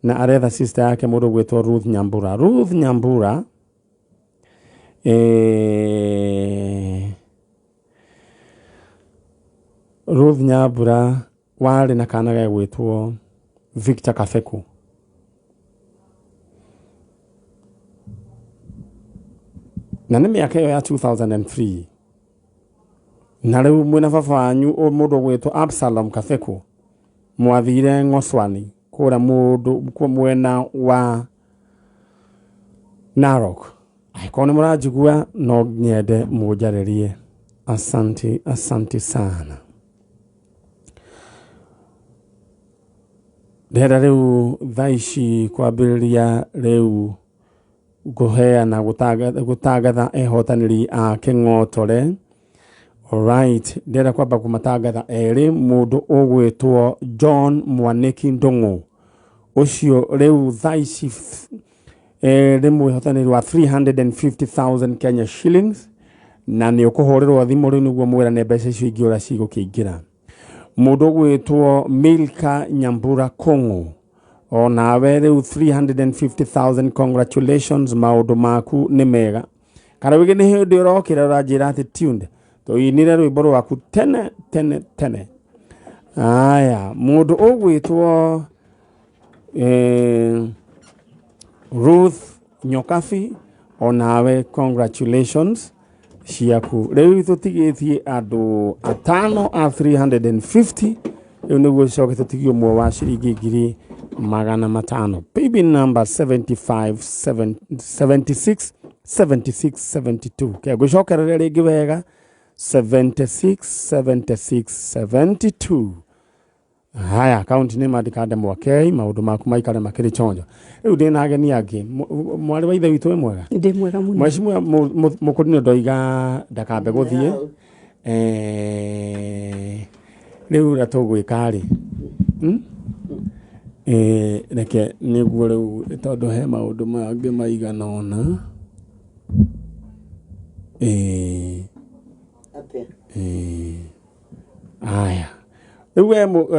na aretha sister yake mũndũ gwĩtwo Ruth Nyambura. Ruth Nyambura Ruth Nyambura warĩ na kana ga gwĩtwo Victor Kafeku. Na nĩ mĩaka ĩyo ya 2003. Na rĩu mwena baba wanyu mũndũ gwĩtwo Absalom Kafeku mwathire Ng'ũcwani kũrĩa mũndũ mwena wa Narok. Aikoni mũranjigua no nyende mũnjarĩrie. Asante sana. ndera riu thaici kwambiriria riu guheana gutangatha ehotaniri a king'otore. Alright, ndera kwamba kumatangatha eri mundu ugwitwo John Mwaniki Ndungu. Ucio riu thaici rimwe hotaniri wa 350,000 Kenya shillings na ni ukuhorirwo thimu riu niguo mwirane mbeca icio ingiura cigukiingira. Mundu gwitwo Milka Nyambura Kongo onawe riu 350,000. Congratulations, maundu maku ni mega. Kana wige ni hindi urokira urajira ati tunde toinire rwimbo rwaku tene. Aya, mundu ugwitwo Ruth Nyokafi onawe congratulations ciaku. Riu tutigitie andu atano a 350. Riu niguo coke tutigio mwe wa ciringi 500. Paybill number 76 ke gucokerera ringi wega 76 haya account name adikade mwakei maundu maku maikare makiri chonjo. Riu ndina ageni angi mwari wa ithe witu we mwega ndi mwega muno mweshimwe mukurino ndoiga ndakambe guthie riu ratugwika ri reke niguo riu tondu he maundu mangi maigana ona aya riu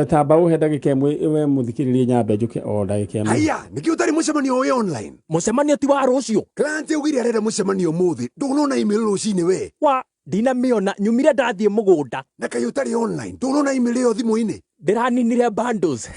tamba uhe ndagika imwe we muthikiririe nyambe njuke o ndagika imwe. Haya, niki utari mucemanio uyu online. Mucemanio ti wa rucio. Client ugire arenda mucemanio muthi. Ndunona email rucini we. Wa ndina miona nyumire ndathie mugunda. Na kai utari online. Ndunona email yo thimu-ini. Ndiraninire bundles.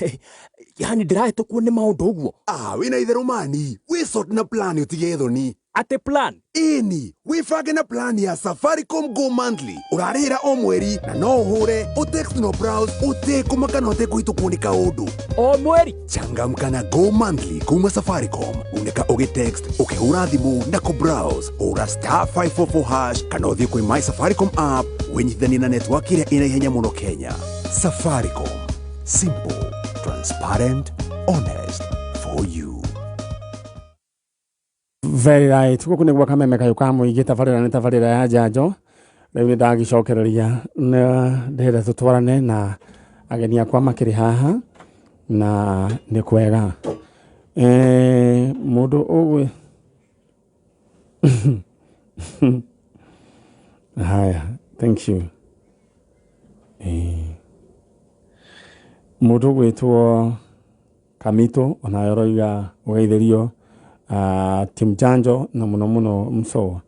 Yani ndirahetũkwo nĩ maũndũ ũguo. Wina itheru mani. We sort na plan utige thoni. Ate plan? Ini, wibange na plan ya Safaricom Go Monthly. Urarĩhĩra o mweri na no uhure, text no browse, utekũmaka na utekũhĩtũkwo nĩ kaũndũ. O mweri? Changamka na Go Monthly kuma Safaricom. Uneka text, ukihura thimu na browse. Ura *544# kana uthie kwĩ My Safaricom app wenyithanie na network ĩrĩa ĩna ihenya mũno Kenya. Safaricom. Simple, transparent, honest for you. Very right. Guku niguo kameme kayo ka muingi tabarira ni tabarira ya njanjo. Riu ni ndagicokereria na ndenda tutwarane na ageni akwa makiri haha na ni kwega. Mundu ogwe haya, thank you. Mundu gwitwo Kamito ona yoroiga ugeithĩrio Tim Janjo na muno mso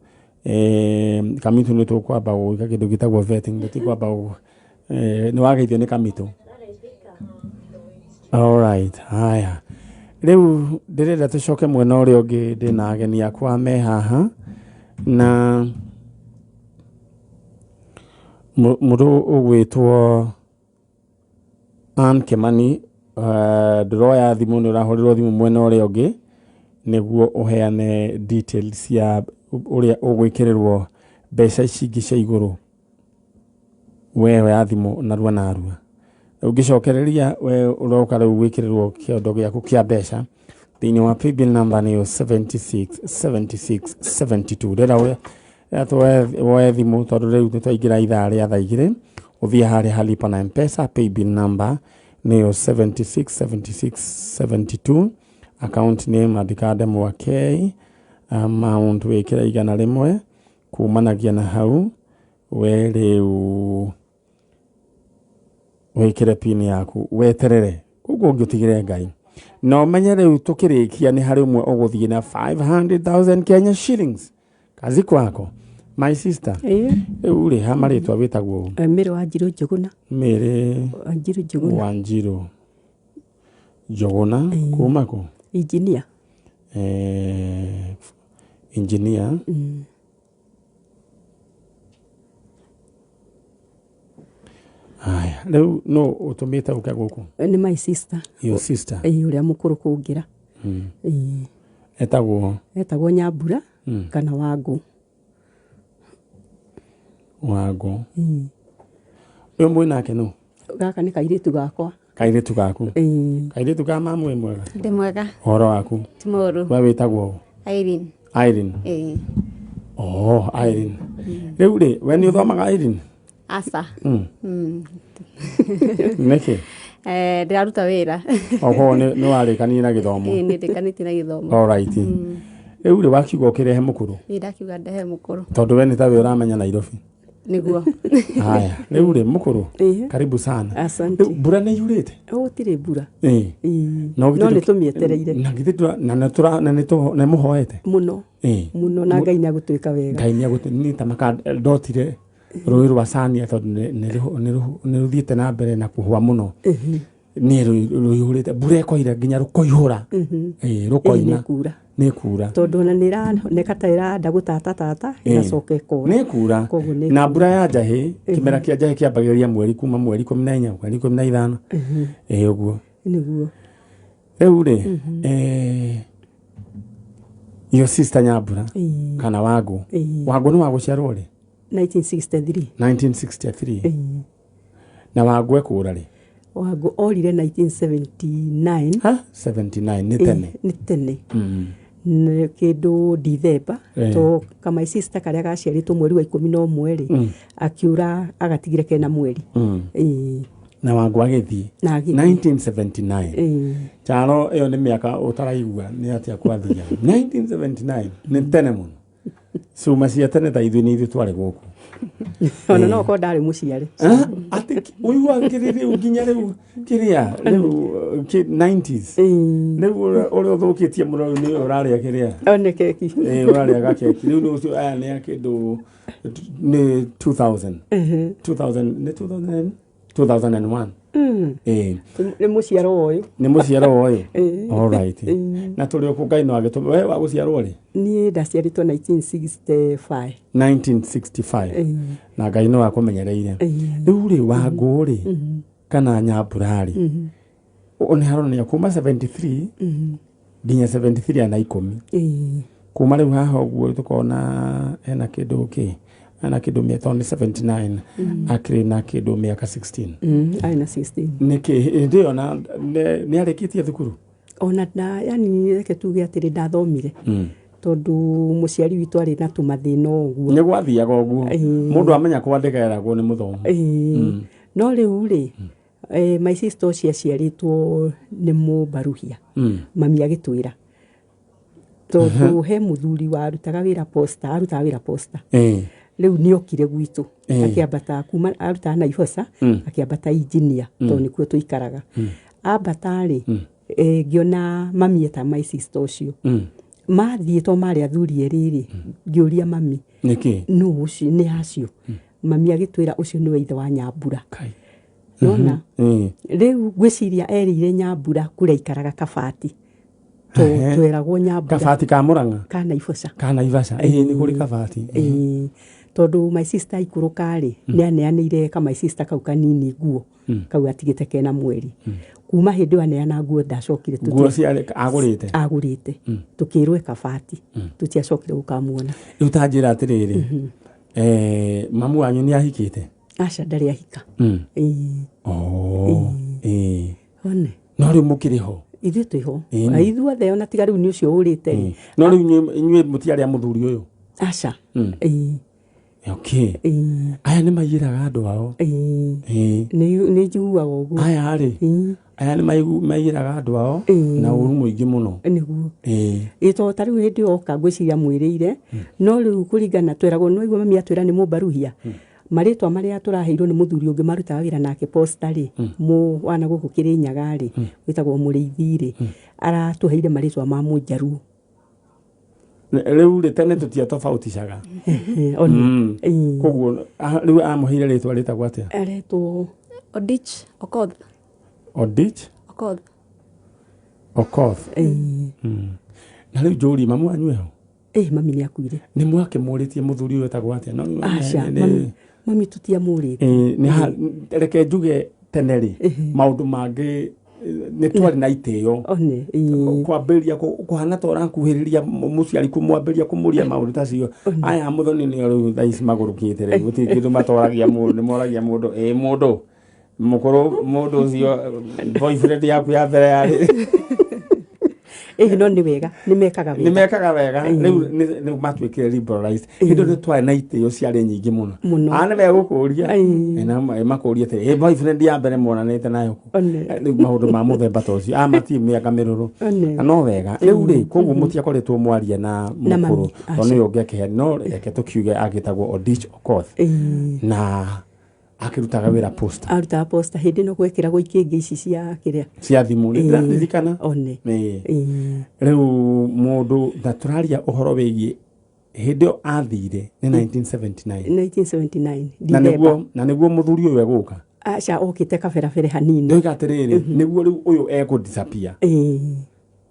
Kamito ni tukwamba guika kindu gitagwo vetting gutikwamba ni wageithio ni Kamito. All right, haya riu ndirenda tucoke mwena uria ungi ndina ageni akwa me haha na mundu ugwitwo Ann Kimani. Ndiroya thimu ni urahorirwo thimu mwena uria ungi niguo uheane details ya uria ugwikirirwo mbeca ici cia iguru wewe ya thimu narua narua. Ungicokereria we uroka riu gwikirirwo kiondo giaku kia mbeca thiini wa paybill number ni 76 ndera we we thimu tondu riu twaingira ithaa ria thaa igiri uthie haria halipa na M-Pesa. Paybill number ni 76 account name adikade mwakei amount wekira igana rimwe kumanagia na hau we riu wekire pin yaku weterere uguo ungitigire ngai no menye riu tukirikia ni hari umwe uguthie na 500,000 Kenya shillings. Kazi kwako my sister. Uri hamaritwa witagwo Mere Wanjiru Njuguna. Mere Wanjiru Njuguna. Wanjiru Njuguna kuma ko engineer. Engineer. Aya, riu no utumite uka guku. Ni my sister. Your sister. Uria mukuru kungira. Etagwo Nyambura kana Wangu. Wangu. Uyu mwina ke no. Gaka ni kairitu gakwa. Kairitu gaku. Kairitu ka mamu we mwega. Ndi mwega. Horo waku. Ti mũru. We witagwo Irene. Irene. Irene. Rĩu rĩ, we nĩ ũthomaga Irene? Aca. Nĩkĩ? Ndĩraruta wĩra. Oho nĩ warĩkanie na gĩthomo. Nĩ ndĩkanĩtie na gĩthomo. All right. Rĩu rĩ wakiuga ũkĩrehe mũkũrũ. Ndakiuga ndehe mũkũrũ. Tondũ we nĩ tawe ũramenya Nairobi. Niguo. Haya, rĩu rĩ mũkũrũ. Karibu sana. Asante. Mbura nĩ yurĩte? Gũtirĩ mbura. No nĩ tũmĩetereire. Na githĩ nĩ mũhoete? Mũno. Mũno na Ngai nĩagũtwĩka wega. Ngai nĩagũtwĩka ta makandotire rũĩ rwa Cania tondũ nĩ rũthiĩte na mbere na kũhũa mũno. Nĩ rũihũrĩte mbura ĩkoira nginya rũkoihũra. Rũkoina. Nĩ kura. Tondũ na nĩroneka ta ĩrenda gũtata ĩgacoka ĩkora. Nĩ kura. Na mbura ya njahĩ, kĩmera kĩa njahĩ kĩambagĩrĩria mweri kuma mweri 14 mweri 15. Ũguo. Nĩguo. Rĩu rĩ, your sister Nyambura kana Wangũ. Wangũ nĩ wa gũciarwo rĩ? 1963. 1963. Na Wangũ ekũra rĩ? Wangũ orire 1979. 79 nĩ tene. Nĩ tene. Kĩndũ December to kama sister karĩa gaciarĩtwo mweri wa 11 rĩ akiura agatigire kena mweri. Na Wangũ agĩthiĩ 1979. Charo ĩyo nĩ mĩaka ũtaraigua nĩ atĩa kwathia. 1979 nĩ tene mũno. Cuma cia tene ta ithuĩ nĩ ithuĩ twarĩ gũkũ. Ona no ko ndarĩ mũciare. Atĩ ũigua kĩrĩa nginya rĩu kĩrĩa rĩu 90s. Rĩu ũrĩa ũthũkĩtie mũno nĩ ũrarĩa kĩrĩa. One keki. Ũrarĩa gakeki. Rĩu nĩ ũcio aya nĩ kĩndũ nĩ 2000. 2001. Nĩ mũciaro ũyũ. Nĩ mũciaro ũyũ. All right. Na tũrĩ ũkũ Ngai no agĩtũma we wa gũciarwo rĩ? Niĩ ndaciarĩtwo 1965. 1965. Na Ngai no akũmenyereire. Rĩu rĩ Wangũ rĩ kana Nyambura rĩ? Nĩ haronania kuma 73 nginya 73 na 10. Kuma rĩu haha ũguo tũkona ena kĩndũ kĩ? Ana kĩndũ mĩaka 79 akĩrĩ na kĩndũ mĩaka 16. Aina 16. Nĩkĩ ndio na nĩ arĩkĩtie thukuru? Ona yani reke tuge atĩrĩ ndathomire. Tondũ mũciari witũ arĩ na tũmathĩna ũguo. Nĩ gwathiaga ũguo. Mũndũ amenya kwandĩkeragwo nĩ mũthomo. No rĩu rĩ my sister ciaciarĩtwo nĩ mũbaruhia. Mami agĩtwĩra. Tondũ he mũthuri warutaga wĩra posta, arutaga wĩra posta. Rĩu nĩ okire gwitũ akĩambata kuma arutaga Naivasha akĩambata engineer tondũ nĩkuo tũikaraga. Ambata rĩ ngĩona mami eta my sister ũcio. Mathiĩ to marĩ athuri erĩ ngĩũria mami. Nĩkĩ? Nũ ũcio nĩ acio. Mami agĩtwĩra ũcio nĩwe ithe wa Nyambura. Nona rĩu gwĩciria erĩire Nyambura kũrĩa ikaraga Kabati. Twĩragwo Nyambura. Kabati ka Mũrang'a? Ka Naivasha. Ka Naivasha. Nĩ kũrĩ Kabati. Tondũ my sister ikũrũka rĩ nĩ aneanĩire ka my sister kau kanini nguo kau atigĩte kena mweri. Kuma hĩndĩ ĩyo aneana nguo ndacokire nguo ciarĩ agũrĩte tukĩrwo Kabati tũtiacokire gũkamuona. Rĩu ta njĩra atĩrĩrĩ mamu wanyu nĩ ahikĩte? Aca ndarĩ ahika. One no rĩu mũkĩrĩ ho? Ithuĩ twĩ ho. Ithuothe ona tiga rĩu nĩ ũcio ũrĩte. No rĩu inyuĩ mũtiarĩ a mũthuri ũyũ? Aca. Okay. Aya nĩ maiyĩraga andũ ao? Nĩ njiguaga ũguo. Aya rĩ aya nĩ maiyĩraga andũ ao na ũru mũingĩ mũno. Nĩguo. Ĩto ta rĩu hĩndĩ oka ngwĩciria mwĩrĩire no rĩu kũringana twĩragwo no igua mami atwĩra nĩ mũbaruhia. Marĩtwa marĩa tũraheirwo nĩ mũthuri ũngĩ marutaga wĩra nake posta rĩ wana gũkũ Kĩrĩnyaga rĩ wĩtagwo Mũrĩithi rĩ aratũheire marĩtwa ma Mũnjaruo. Rĩu tene tũtiatobautishaga. Koguo rĩu amũheire rĩtwa rĩtagwo atĩa? Aretwo Odich Okoth. Odich Okoth. Na rĩu Njũri mamu wanyu eho? Mami nĩ akuire. Nĩ mwakĩmũrĩtie mũthuri ũyũ wĩtagwo atĩa? Mami tũtiamũrĩte. Reke njuge tene rĩ maũndũ mangĩ nĩ twarĩ na itĩo. Kwambĩrĩria kũhana ta ũrakuhĩrĩria mũciari kũmwambĩrĩria kũmũria maũndũ ta cio. Aya mũthoni nĩ rĩu thaa ici magũrũkĩte rĩu gũtirĩ kĩndũ matoragia mũndũ nĩ moragia mũndũ mũndũ mukuru mundu ucio boyfriend yaku ya mbere yari no ni wega ni mekaga wega riu ni matwikire liberalized hindo ni twa na itio ciari nyingi muno ana be gukuria na makuria te boyfriend ya mbere monanite nayo riu maundu ma muthemba tocio mati miaka miruru no wega riu ri koguo mutiakoretwo mwaria na mukuru ono yonge keheri no reke tukiuge agitagwo Odich Okoth na akirutaga wira posta arutaga posta hindi no gwekira ikingi ici cia thimu ni ndirikana riu mundu naturaria uhoro wigie hindi athire ni 1979 na niguo muthuri uyu eguka acha okite kaberabere hanini ndoiga atiriri niguo riu uyu disappear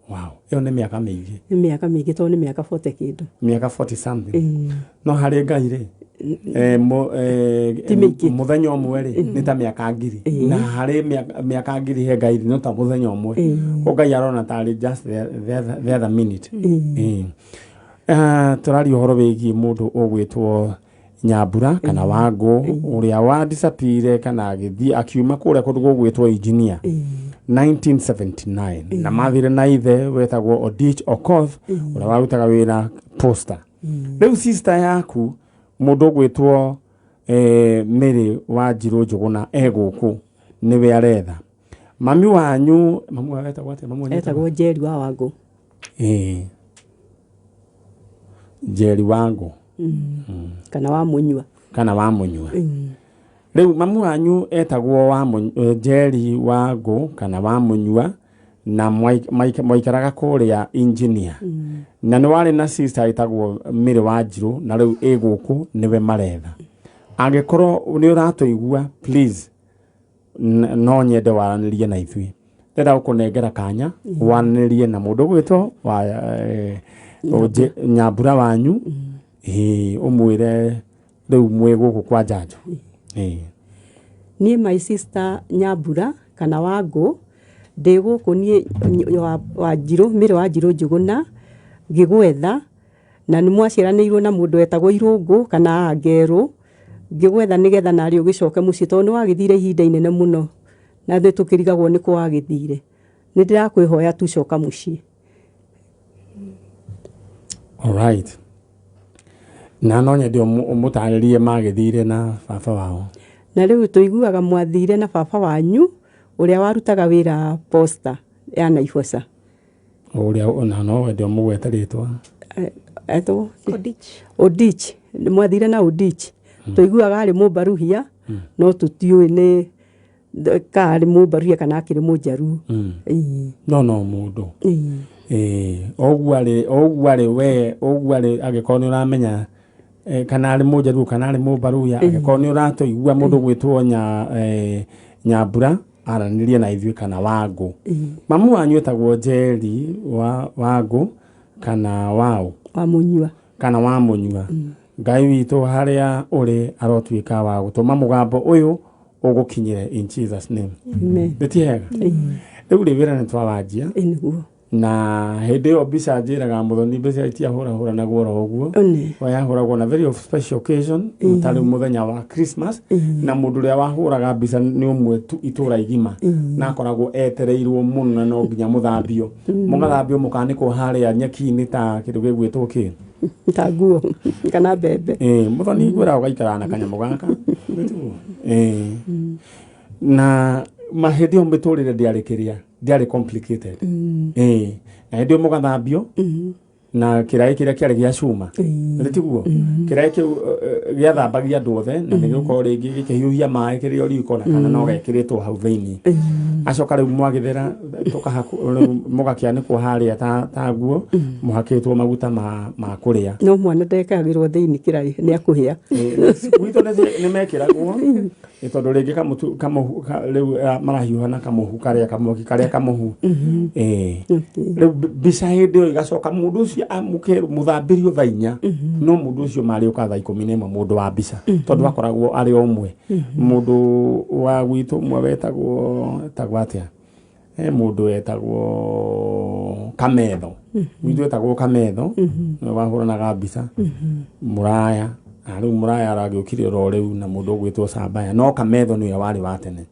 wow iyo ni miaka mingi to ni miaka 40 kindu miaka 40 something no hari ngai ri muthenya umwe ri ni ta miaka ngiri na hari miaka ngiri he ngai no ta muthenya umwe ko ngai arona tari just the other minute turari uhoro wigie mundu ugwitwo Nyambura kana Wangu uria wa disappear kana agithii akiuma kuria kundu gugwitwo engineer 1979 na mathire na ithe wetagwo Odich Okoth uria warutaga wira posta riu sister yaku mundu ugwitwo Mary wa Njirũ Njũgũna eguku niwe aretha mami wanyu mamu wetagwo ate mamu etagwo Njeri wa Wangu Njeri Wangu kana wa Munyua riu mamu wanyu etagwo Njeri Wangu kana wa Munyua na mwaikaraga kuria engineer na ni wari na sister etagwo Mary wa Njirũ na riu eguku niwe maretha angikorwo ni uratuigua please no nyende waranirie na ithui ndenda gukunengera kanya waranirie na mundu gwitwo wa Nyambura wanyu umwire riu mwe guku kwa njanjo nie my sister Nyambura kana Wangu ndi guku nie wa Njirũ Mary wa Njirũ Njũgũna ngigwetha na ni mwaciranirwo na mundu etagwo Irungu kana Ngeru ngigwetha nigetha nari ugicoke mucii to ni wagithire ihinda inene muno na ndi tukirigagwo ni ko wagithire ni ndirakwihoya tu coka mucii all right na no nyende umutaririe magithire na baba wao na riu tuiguaga mwathire na baba wanyu uria warutaga wira posta ya Naivasha uria ona no wende mugwetaritwa Odich mwathire na Odich tuiguaga ari mubaruhia no tutiui ni kari mubaruhia kana akiri mujaru no mundu ogware we ogware agikoni uramenya kana ari mujaru kana ari mubaruhia agikoni uratuigua mundu gwitwo Nyambura aranirie na ithui kana Wangu mamu wanyu etagwo Njeri wa Wangu kana wa Munyua ngai witu haria uri arotwika wa gutuma mugambo uyu ugukinyire in Jesus name betiega riu rivira ni twawajia na hindi yo bisa njiraga muthoni bisa itia hura na gworo uguo wayahuragwo na very special occasion tari muthenya wa Christmas na mundu ria wahuraga bisa ni umwe tu itura igima na akoragwo etereirwo muno na no nginya muthambio mugathambio mukaniko haria nyaki-ini ta kindu gigwitwo ki taguo kana bebe muthoni gwira ugaikara na kanyamu gaka na mahindi o miturire ndiari complicated na hindi mugathambio na kirai kiria kiari gia cuma ritiguo kirai ki gia thambagia andu othe na nigukorwo ringi gikihiuhia mai kiria riko na kana no gekiritwo hau thiini acoka riu mwagithera tukahaku mugakianikwo haria ta guo muhakitwo maguta ma kuria no mwana ndekagirwo thiini kirai ni akuhia gwito ni mekiragwo tondu ringi kamuhu riu marahiuhana kamuhu karia kamuhu riu bisa hindi yo igacoka mundu ucio amuke muthambirio thainya no mundu ucio mari ukatha 11 mundu wa bisa tondu akoragwo ari omwe mundu wa gwitu mwe wetagwo tagwatia mundu wetagwo Kametho gwitu wetagwo Kametho no wahuranaga bisa Muraya Riu muraya aragiukire ro riu na mundu gwitwo Sabaya no Kametho niwe wari wa tene.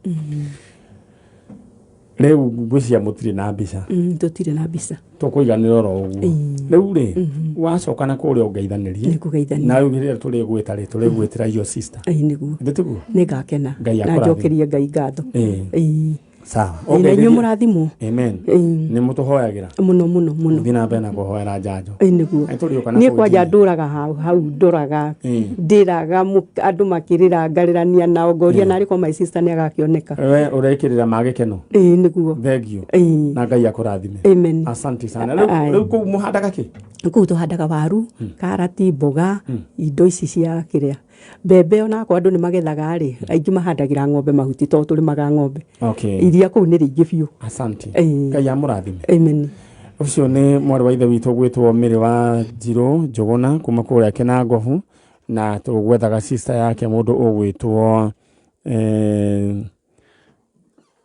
Riu ngwiciria mutire na mbica. Tutire na mbica. Tukuiganira ro uguo. Riu ri wacoka na kuria ungeithanirie. Nikugeithania. Na riu rire turi gwitari turi gwitira your sister. Niguo. Nditugu. Nigakena. Na njokerie Ngai ngatho. Sawa. Okay. Inyu murathimo. Amen. Ni mutuhoyagira. Muno. Thina bena kuhoera njanjo. Niguo. Ni kwanja nduraga hau nduraga. Ndiraga andu makirira ngarirania na ongoria na riko my sister ni agakioneka. We urekirira magikeno. Niguo. Thank you. Na Ngai akurathime. Amen. Asante sana. Riu ku muhandaga ki? Ku tuhandaga waru, karati, mboga, indo ici cia kiria. Bebe ona kwa andu ni magethaga ri aingi mahandagira ng'ombe mahuti to turi maga ng'ombe. Okay. Iria ku ni ringi biu. Asante. Ngai amurathime. Amen. Ucio ni mwari wa ithe witu gwitwo Miri wa Njiro Njuguna kuma kuria Kinangovu na tugwethaga sister yake mundu ugwitwo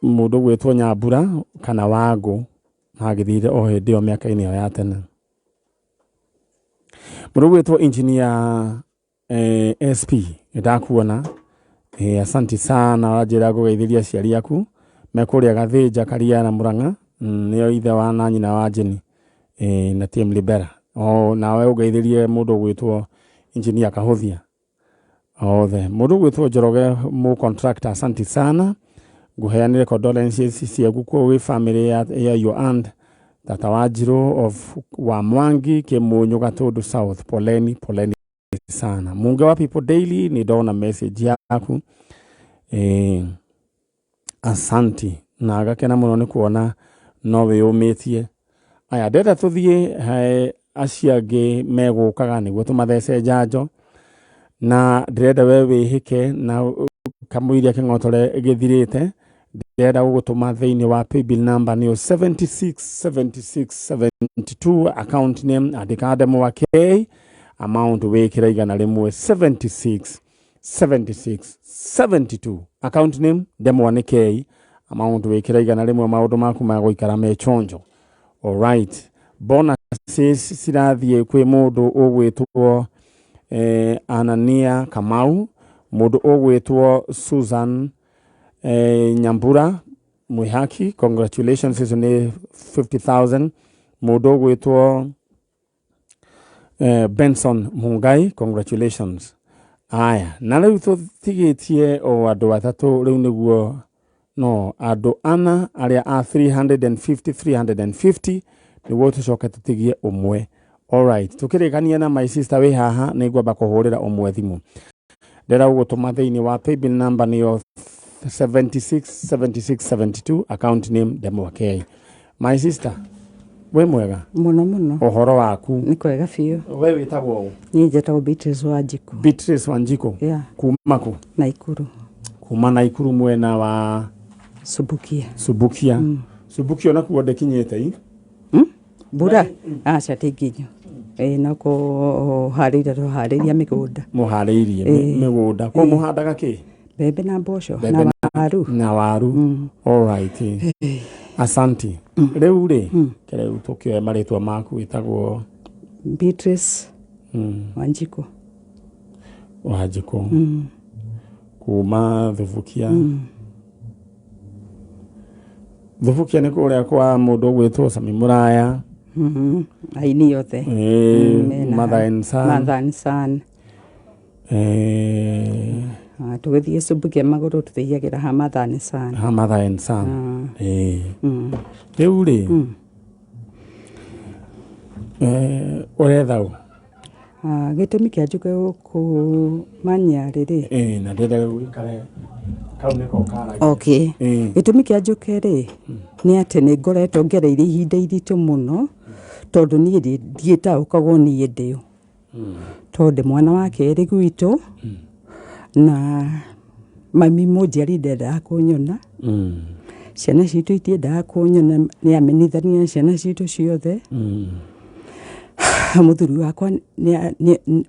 mundu gwitwo Nyambura kana Wangu agithire o hindi yo miaka-ini ya tene. Mundu gwitwo engineer SP ndakuona asante sana wajira gugeithiria ciari yaku mekuria Gathĩnja Karia na Murang'a niyo ithe wa na nyina wa Jeni na team Libera nawe ugeithirie mundu gwitwo engineer Kahuthia othe mundu gwitwo Njoroge mu contractor asante sana nguheanire condolences ciaku kwa family ya your aunt tata wa Njiro of wa Mwangi Kimunyu Gatundu South poleni sana. Munge wa People Daily ni ndona message yaku. Asante. Na agakena muno ni kuona no we umitie. Aya ndenda tuthie aciangi megukaga niguo tumathece njanjo. Na ndĩrenda we wĩhĩke na kamũiria kĩng'otore gĩthirĩte. Ndĩrenda gũgũtũma thĩinĩ wa paybill number nĩyo 767672 account name andĩka Ndemwa wa K amount wĩkĩra igana rĩmwe 767672 account name Ndemwa ni K amount wĩkĩra igana rĩmwe maũndũ maku ma gũikara mechonjo. Alright, bonuses cirathiĩ kwĩ mũndũ ũgwĩtwo Anania Kamau, mundu ogwetwo Susan Nyambura Mwihaki, congratulations, is ni 50,000. Mundu ogwetwo Benson Mungai, congratulations. Aya, na riu tutigitie o andu atatu riu niguo no andu ana aria a 350 niguo tucoke tutigie umwe. Alright, tukirikania na my sister we haha nigwamba kuhurira umwe thimu. Ndera ugutuma thiini wa paybill number niyo 767672 account name Ndemwa K. My sister, we mwega? Muno. Ohoro waku? Ni kwega biũ. We witagwo ũ? Ni njĩtagwo Beatrice Wanjiko. Beatrice Wanjiko? Yeah. Kuma ku? Naikuru. Kuma Naikuru mwena wa Subukia. Subukia nakuo ndekinyĩte i? Bura? Aca tinginyo. Nako harĩria mĩgũnda. Mũharĩirie mĩgũnda. Kwa mũhandaga kĩ? Mbembe na mboco na waru. Na waru. Alright. Asante. Rĩu rĩ kĩrĩa tukioe marĩtwa maku wĩtagwo Beatrice Wanjiko. Wanjiko. Kuma Thubukia. Thubukia nĩ kũrĩa kwa mũndũ ũgwĩtwo Sami Mũraya. Aini yothe. Mother and son. Tugithie Subukia magũrũ tuthiagĩra ha Mother and Son. Ha Mother and Son. Rĩu rĩ ũretha ũ? Gĩtũmi kĩa njuke kumanya rĩrĩ. Na ndĩrenda gũikare kau nĩko karagia. Okay. Gĩtũmi kĩa njuke rĩ nĩ atĩ nĩ ngoretwo ngereire ihinda iritũ mũno tondũ niĩ ndiĩtaũkagwo niĩ ndĩo. Tondũ mwana wa kerĩ gwitũ na mami mũnjiari ndendaga kũnyona. Ciana citũ itiendaga kũnyona, nĩ amenithania ciana citũ ciothe. Mũthuri wakwa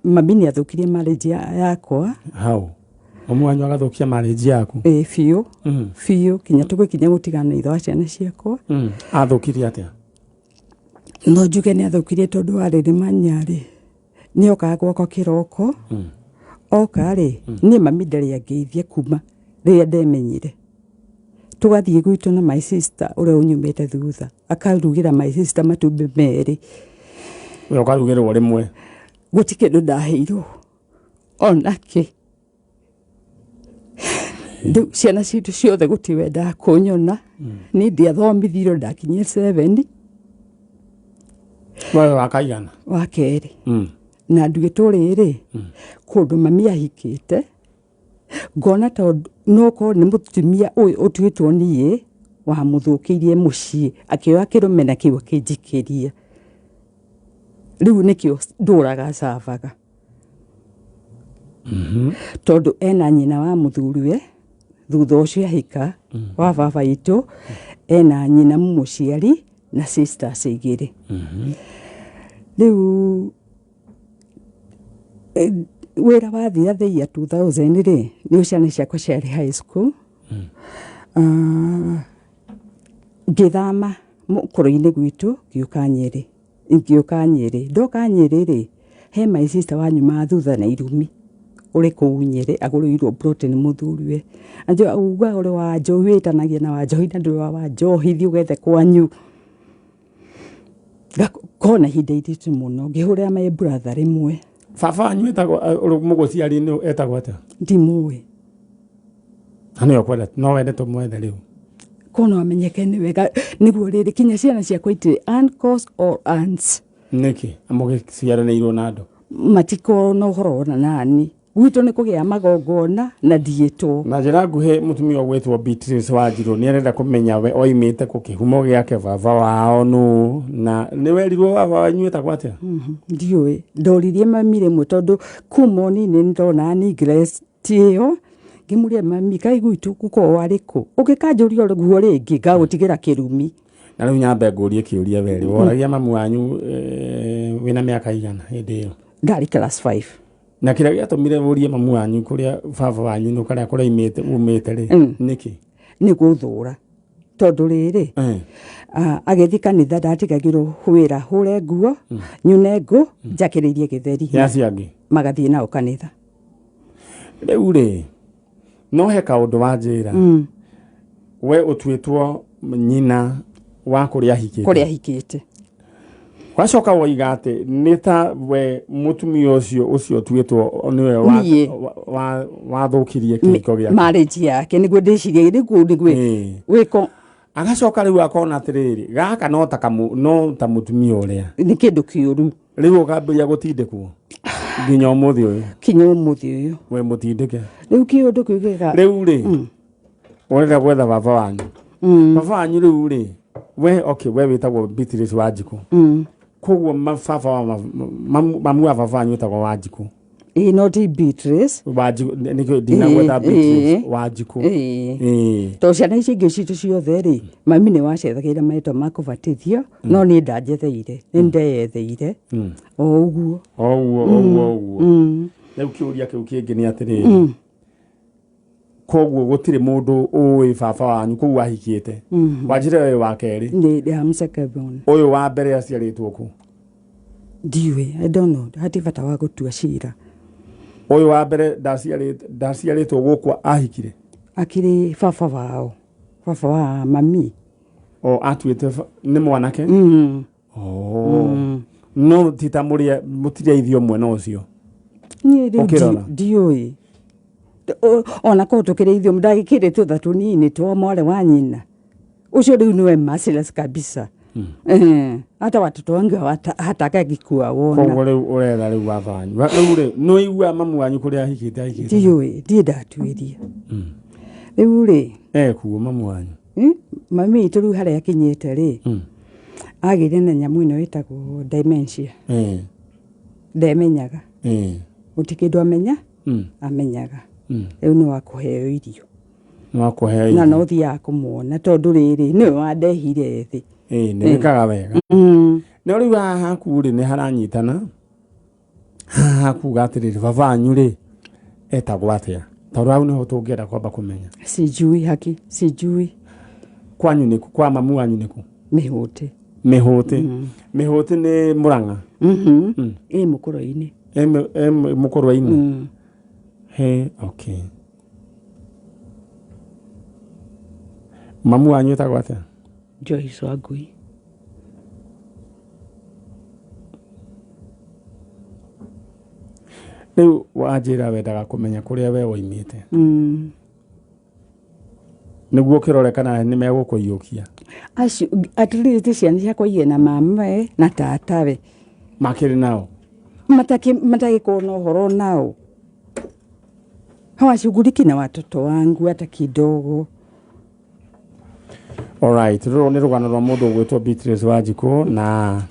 mami nĩ athũkirie marriage yakwa. How? Omwanyu agathukia marriage yaku? Biũ kinya tũgĩkinya gũtigana itho wa ciana ciakwa. Athukirie atĩa? No njuge nĩ athũkirie tondũ wa rĩrĩ manyarĩ nĩ okaga gwakwa kĩroko okare ni mami ndari angeithia kuma riria ndemenyire tugathie gwitu na my sister uria unyumite thutha akarugira my sister matumbi meri we ukarugirwo rimwe gutike ndo ndaheirwo onake ndu ciana citu ciothe gutiwe ndakunyona ni ndiathomithirwo ndakinyie 7 wewe wakaigana wa keri na ndugituriri kundu mami ahikite ngona tondu noko ni mutumia uyu utwitwo nie wa muthukirie mucii akioya kirumena kiwa kinjikiria riu nikio nduraga cavaga tondu ena nyina wa muthuriwe thutha ucio ahika wa baba itu ena nyina muciari na sisters igiri riu wira wathia the year 2000 ri ni ciana ciakwa ciari high school ngithama mukuru-ini gwitu ngiuka Nyeri ndoka Nyeri ri he my sister wanyuma thutha na irumi uri kuu Nyeri agurirwo protein muthuriwe anjo uga uri wa njohi witanagia na wa njohi na nduri wa njohi thi ugethe kwanyu kona hinde ititu muno ngihurira my brother rimwe baba anyu etagwo muguciari ni etagwo ata ndimui ani okwenda no wende tumwethe riu kono amenyeke ni wega niguo riri kinya ciana ciakwa iti uncles or aunts niki amugiciaranirwo na andu matiko no horo na nani gwito ni kugia magongona na dietwo na njira nguhe mutumia gwetwo Beatrice Wanjiru ni arenda kumenya we oimite ku kihumo giake baba wao nu na ni werirwo baba wanyu etagwo atia ndiwe ndoririe mamire mu tondu kumoni ni ndona ni Grace tio ngimuria mami kai gwitu kuko wariku ugikanjuria ruguo ringi ngagutigira kirumi na riu nyambe ngurie kiuria weri woragia mamu wanyu wina miaka igana hindi iyo ndari class 5 na kira giatumire urie mamu wanyu kuria baba wanyu no karia kuria umite ri niki ni guthura tondu riri agethi kanitha ndatigagirwo wira hure nguo nyune ngu njakiririe githeri yaciangi magathie nao kanitha riu ri no he kaundu wanjira we utwitwo nyina wa kuria hikite wacoka woiga ati ni ta we mutumia ucio twitwo niwe wa thukirie kiko giake marriage yake niguo ndicirie niguo wiko agacoka riu akona atiriri gaka no ta mutumia uria ni kindu kiuru riu ukambiria gutindikwo nginya umuthi uyu we mutindike riu kiundu kiugika riu ri urenda gwetha baba wanyu baba wanyu riu ri we we witagwo Beatrice Wanjiru koguo mababa wa mamu wa baba wanyu witagwo Wanjiru not Beatrice Wanjiru nikio ndina gwetha Beatrice Wanjiru to ciana ici ingĩ citu ciothe ri mami ni wacethagira maitwa makubatithio no ni ndanjetheire ni ndeyetheire o uguo riu kiuria kiu kingi ni atiriri koguo gutire mundu uwi baba wanyu koguo ahikite Wanjiru we wa keri ni amsakabon uyu wa mbere aciaritwo ku ndiwe I don't know hati bata wa gutua cira uyu wa mbere ndaciaritwo gukwa ahikire akiri baba wa mami o atwite ni mwanake no tita mutiria ithio mwena ucio ni ndiwe ona ko tukire ithio ndagikire tutha tunini to mwale wa nyina ucio riu niwe merciless kabisa hata watoto wangu hataka gikua wona koguo riu urera riu wabanyu riu ri no igua mamu wanyu kuria ahikite ndiwe ndatuiria riu ri kuo mamu wanyu mami itu riu haria kinyite ri agire na nyamu ino itagwo dementia ndemenyaga utikindu amenya amenyaga riu ni wakuheo irio na no thia kumuona tondu riri ni wandehire thi ni wikaga wega no riu haku ri ni haranyitana haku gatiriri baba wanyu ri etagwo atia tondu au niho tungienda kwamba kumenya sijui kwanyu niku kwa mamu wanyu niku mihuti ni Murang'a mukuru-ini mukuru-ini He, okay. Mamu wanyu etagwo atia? Joyce Wangui. Riu wanjira wendaga kumenya kuria we woimite. Niguo kirore kana ni megukuyukia. Acio atirite ciana ciakwa na mamae na tatawe. Makiri nao. Mataki kuona uhoro nao. Hawashughuliki na watoto wangu hata kidogo. Alright, rero ni rugano rwa mundu gwitwo Beatrice Wanjiku na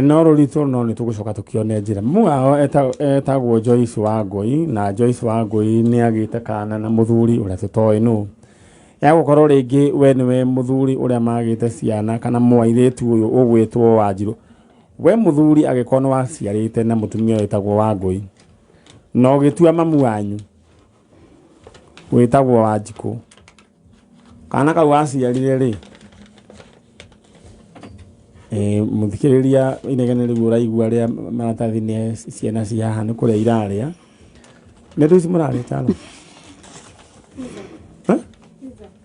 no rurito no ni tugucoka tukione njira. Muao etagwo Joyce Wangui na Joyce Wangui ni agite kana na muthuri uria tutoi no. Ya gukorwo ringi we niwe muthuri uria magite ciana kana mwairetu uyu ugwitwo Wanjiru. We muthuri agikono waciarite na mutumia etagwo Wangui. No gitua mamu wanyu wetagwo Wanjiku. Kana ka waciarire ri muthikiriria inegene riu uraigua ria maratathi ni ciana cia haha ni kuria iraria ni ruci murari tano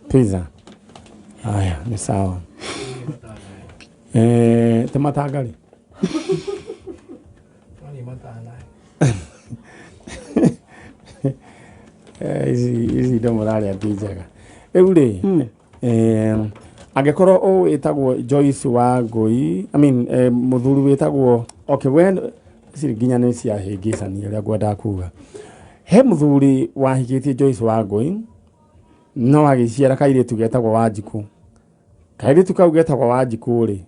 pizza aya ni sawa tematangari izi ndo murari atijega eure agekorwo o etagwo Joyce Wangui muthuri wetagwo okay when siriginya ni cia hingicania ria gwenda kuga he muthuri wahikitie Joyce Wangui no agiciara kairitu getagwo Wanjiku kairitu kau getagwo Wanjiku ri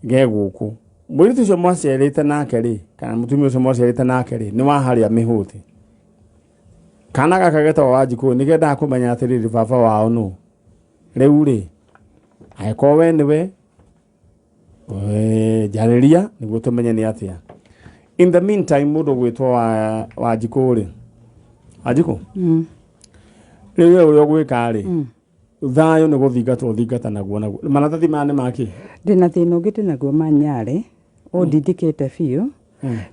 geguku mwiritu cio mwacerete nake ri kana mutumia ucio mwacerete nake ri ni waharia mihuti kana gaka getagwo Wanjiku ni genda kumenya atiriri baba wao no riu ri aiko we niwe jariria niguo tumenye ni atia. In the meantime mundu gwitwo Wanjiku ri Wanjiku riu we uri ogwika ri thayo ni guthingata naguo maratathi mane maki ndina thina ungite naguo manyare o ndindikite biu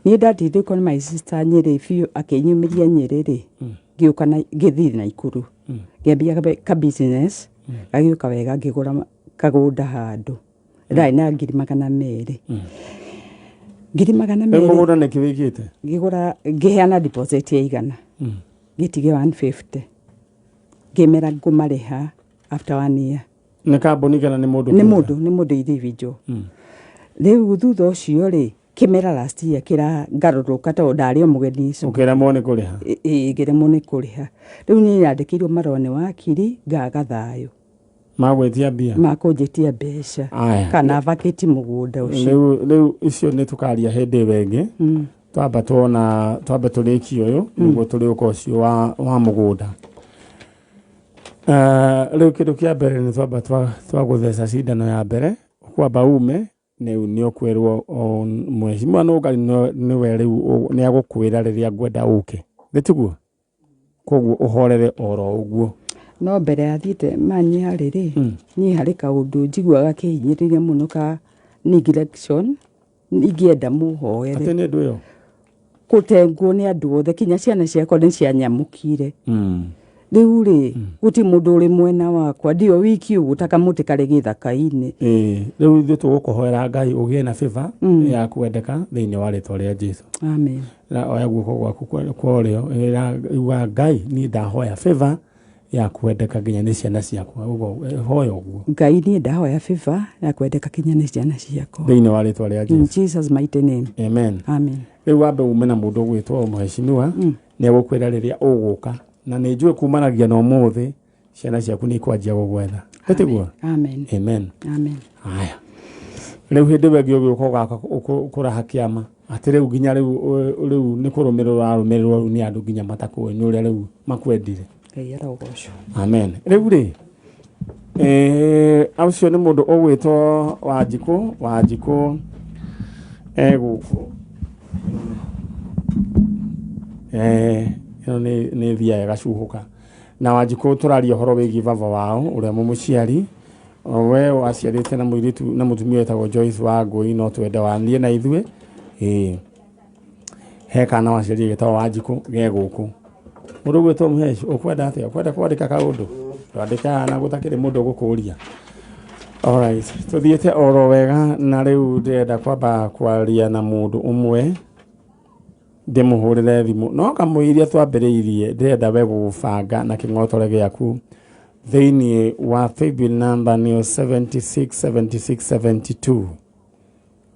ni ndatindikwo ni my sister Nyeri biu akinyumiria Nyeri ri ngiuka na ngithii na Ikuru ngiambia ka business agiuka wega ngigura kagunda handu ndai na 200,000 200,000 mugunda ni kiwikite ngigura ngiheana deposit ya 100 gitige 150 ngimera ngumariha after 1 year ni kambuni kana ni mundu ni mundu individual riu thutha ucio ri kimera last year kira ngaruruka to ndari o mugeni icio ukira mone kuriha ngire mone kuriha riu ni yandikirwo marone wakiri ngaga thayo magwetia bia makunjitia mbeca kana vaketi mugunda ucio riu icio ni tukaria hindi wengi twamba tuona twamba turiki uyu niguo turi uko ucio wa mugunda riu kindu kia mbere ni twamba twagutheca cindano ya mbere kwamba ume ni okwerwo mwecimu anugari ni we riu ni agukwira riria ngwenda uke nitiguo koguo uhorere oro uguo no mbere athiite manyari ri ni hari kaundu njiguaga kihinyiriria muno ka neglection ingienda muhoere ati ni ndu yo kutengwo ni andu othe kinya ciana ciakwa ni cianyamukire riu ri guti mundu uri mwena wakwa ndio wiki ugu takamuti kari githaka-ini riu ithu tugukuhoera Ngai ugie na favor ya kwendeka thiini wa ritwa ria Jesu amen na oya guoko gwaku kwario wa Ngai ni ndahoya favor ya kwendeka nginya ni ciana ciakwa ugo hoya uguo Ngai ni ndahoya favor ya kwendeka kinya ni ciana ciakwa thiini wa ritwa ria Jesu in Jesus mighty name amen amen riu wambe ume na mundu gwitwo mheshimiwa ni agukwira riria uguka na ni njue kumanagia no muthi ciana ciaku ni kwanjia gugwetha etiguo amen amen amen haya riu hindi wengi ugiuka gaka ukuraha kiama ati riu nginya riu ni kurumirwa ni andu nginya matakuonyu uria riu makwendire Ngai ugoco amen riu ri aucio ni mundu ugwitwo Wanjiku eguku ino ni thia igacuhuka na Wanjiku turaria horo wigi baba wao uria mumuciari we waciarite na muiritu na mutumia etagwo Joyce Wangui no twende wanthie na ithue he kana waciari gĩtagwo Wanjikũ ge gũkũ mũndũ gwĩtwo Mũheci ũkwenda atĩa ũkwenda kwandĩka kaũndũ twandĩka na gũtakĩrĩ mũndũ gũkũria. Alright, tuthiĩte oro wega na rĩu ndĩrenda kwamba kwaria na mũndũ ũmwe ndĩmũhũrĩre thimũ no kamũiria twambĩrĩirie ndĩrenda we gũbanga na kĩng'otore gĩaku thĩinĩ wa paybill number nĩyo 767672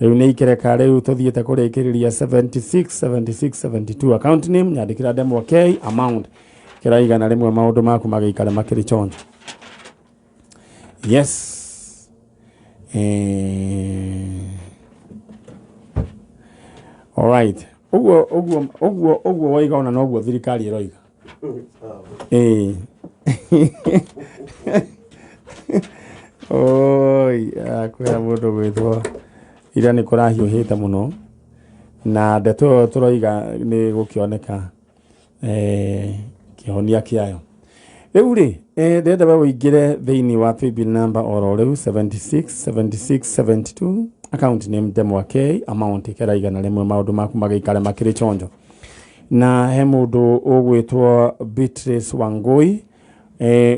rĩu nĩ ikereka rĩu tũthiĩte kũrĩkĩrĩria 767672 account name nyandĩkĩra ndemwa K amount kĩraigana rĩmwe maũndũ maku magĩikare makĩrĩ chonjo. Yes. Alright. Uguo waiga ona noguo thirikari ĩroiga. Oi, kwĩra mũndũ gwĩtwo ira nĩ kũrahiũhĩte mũno na ndeto tũroiga nĩ gũkĩoneka kĩhonia kĩayo. Rĩu rĩ ndĩrenda we ũingĩre thĩinĩ wa paybill number oro rĩu 767672 account name ndemwa K amount ĩkĩraigana rĩmwe maũndũ maku magĩikare makĩrĩ chonjo. Na he mũndũ ũgwĩtwo Beatrice Wangui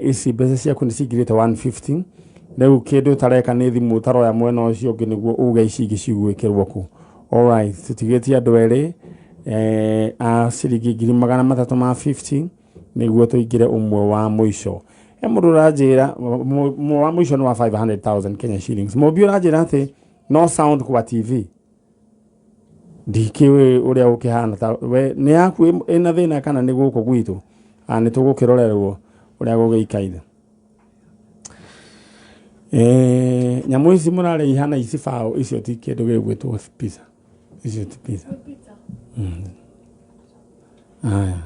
ici mbeca ciaku nĩ cingirĩte 150 rĩu kĩndũ tareka nĩ thimũ taroya mwena ũcio ũngĩ nĩguo uge ici ingĩ cigwĩkĩrwo ku. Alright, tũtigĩtie andũ erĩ a ciringi 350 nĩguo tũingĩre ũmwe wa mũico. He mũndũ ũranjĩra wa mũico nĩ wa 500,000 Kenya shillings. Mũmbi ũranjĩra atĩ no sound kwa TV. Ndikĩwe ũrĩa ũkĩhana we nĩ yaku ĩna thĩna kana nĩ gũkũ gwitũ nĩ tũgũkĩrorerwo ũrĩa gũgĩikaire. Nyamũ ici mũrarĩ ihana ici bao icio ti kĩndũ gĩgwĩtwo pizza. Icio ti pizza. Aya.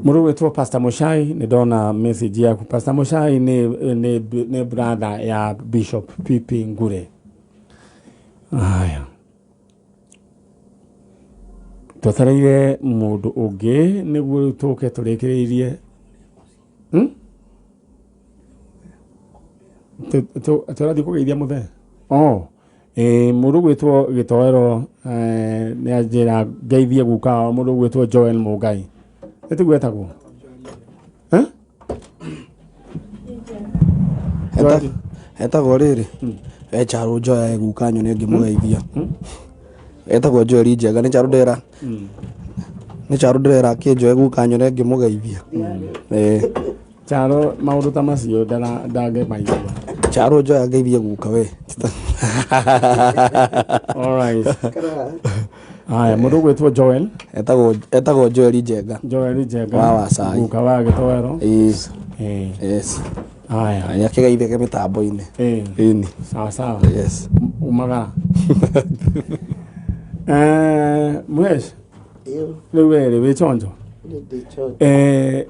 Mũndũ gwĩtwo Pastor Muchai nĩ ndona message yaku. Pastor Muchai nĩ brother ya Bishop Pipi Ngure. Aya. Tũtareire mũndũ ũngĩ nĩguo tũke tũrĩkĩrĩirie. Tũrathiĩ kũgeithia mũthee. Mũndũ gwĩtwo Gĩtoero nĩ anjĩra ngeithie guka mũndũ gwĩtwo Joel Mũngai. Etagwo etagwo rĩrĩ Charũ Njoya guka nyone ngĩmũgeithia. Etagwo Joel Njega nĩ Charũ ndĩrera kĩnjoe guka nyone ngĩmũgeithia. Charũ maũndũ ta macio ndangĩmaigua. Charũ Njoya ngeithie guka we. Alright. Aya mũndũ gwĩtwo Joel etagwo Joel Njega. Joel Njega wa Wasai guka wa Gĩtoero. Yes. Aya ya kĩgeithĩke mĩtambo-inĩ. Ĩni sawa. Yes. Umagara. Muhesh. Rĩu wĩ chonjo.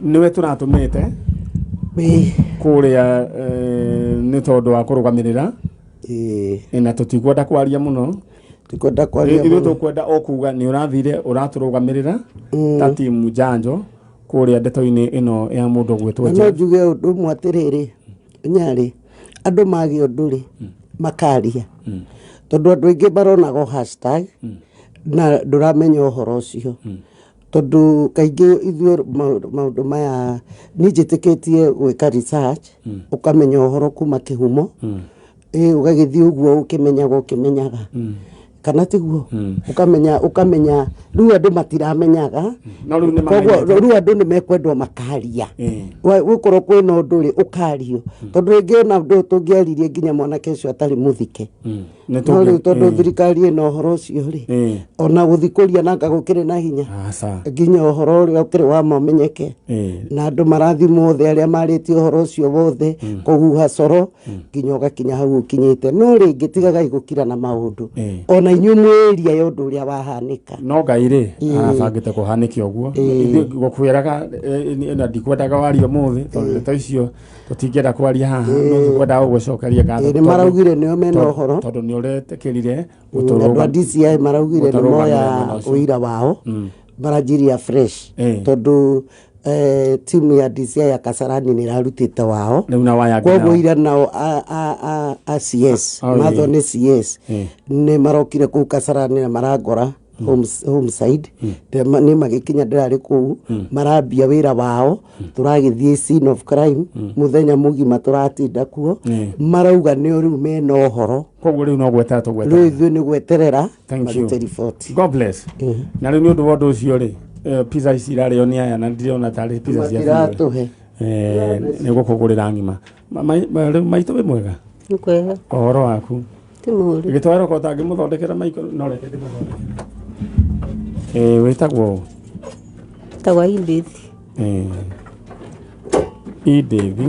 Nĩwe tũratũmĩte kũrĩa nĩ tondũ wa kũrũgamĩrĩra na tũtikwenda kwaria mũno. Ithuĩ tũkwenda o kuga nĩ ũrathire ũratũrũgamĩrĩra ta timu njanjo kũrĩa ndeto-inĩ ĩno ya mũndũ gwĩtwo no njuge ũndũ ũmwe atĩrĩrĩ nyarĩ andũ magĩ ũndũ rĩ makaria tondũ andũ aingĩ baronago hashtag na ndũramenya ũhoro ũcio tondũ kaingĩ ithuĩ maũndũ maya nĩnjĩtĩkĩtie gwĩka research ũkamenya ũhoro kuma kĩhumo ũgagĩthiĩ ũguo ũkĩmenyaga kana tiguo ukamenya rĩu andũ matiramenyaga rĩu andũ nĩ mekwendwo makaria gũkorwo kwĩna ũndũ rĩ ũkario tondũ rĩngĩ ona ũndũ tũngĩaririe nginya mwanake ũcio atarĩ mũthike no rĩu tondũ thirikari ĩna ũhoro ũcio rĩ ona gũthikũria nanga gũkĩrĩ na hinya nginya ũhoro ũrĩa ũkĩrĩ wa mamenyeke na andũ marathimwo othe arĩa marĩtie ũhoro ũcio wothe kũhuha coro nginya ũgakinya hau ũkinyĩte no rĩngĩ tigagai gũkira na maũndũ ona inyuĩ mwĩria ya ũndũ ũrĩa wahanĩka no Ngai rĩ arabangĩte kũhanĩkia ũguo gũkwĩraga na ndikwendaga wario mũthĩ tondũ ndeto icio tũtingĩenda kwaria haha no tũkwenda gũgũcokeria ngatho nĩ maraugire nĩo mena ũhoro tondũ nĩ ũretĩkĩrire andũ a DCI maraugire nĩ moya ũira wao maranjiria fresh tondũ timu ya DCI ya Kasarani nĩ rarutĩte wao kwoguo ira nao a CS matho nĩ CS nĩ marokire kũu Kasarani na marangora home side nĩ magĩkinya ndĩrarĩ kũu marambia wĩra wao tũragĩthiĩ scene of crime mũthenya mũgima tũratinda kuo marauga nĩ rĩu mena ũhoro koguo rĩu no gwetera tũgweterera rĩu ithuĩ nĩ gweterera marute riboti. God bless. Na rĩu nĩ ũndũ wa ũndũ ũcio rĩ pizza ici irarĩo nĩ aya na ndirona tarĩ pizza cia matiratuhe nĩ gũkũgũrĩra ngima rĩu maitũ wĩ mwega nĩ kwega ũhoro waku ti mũũru gĩtwaro ko tangĩmũthondekera maiko no reke ndĩmũthondekere wĩtagwo tagwa Edith Edith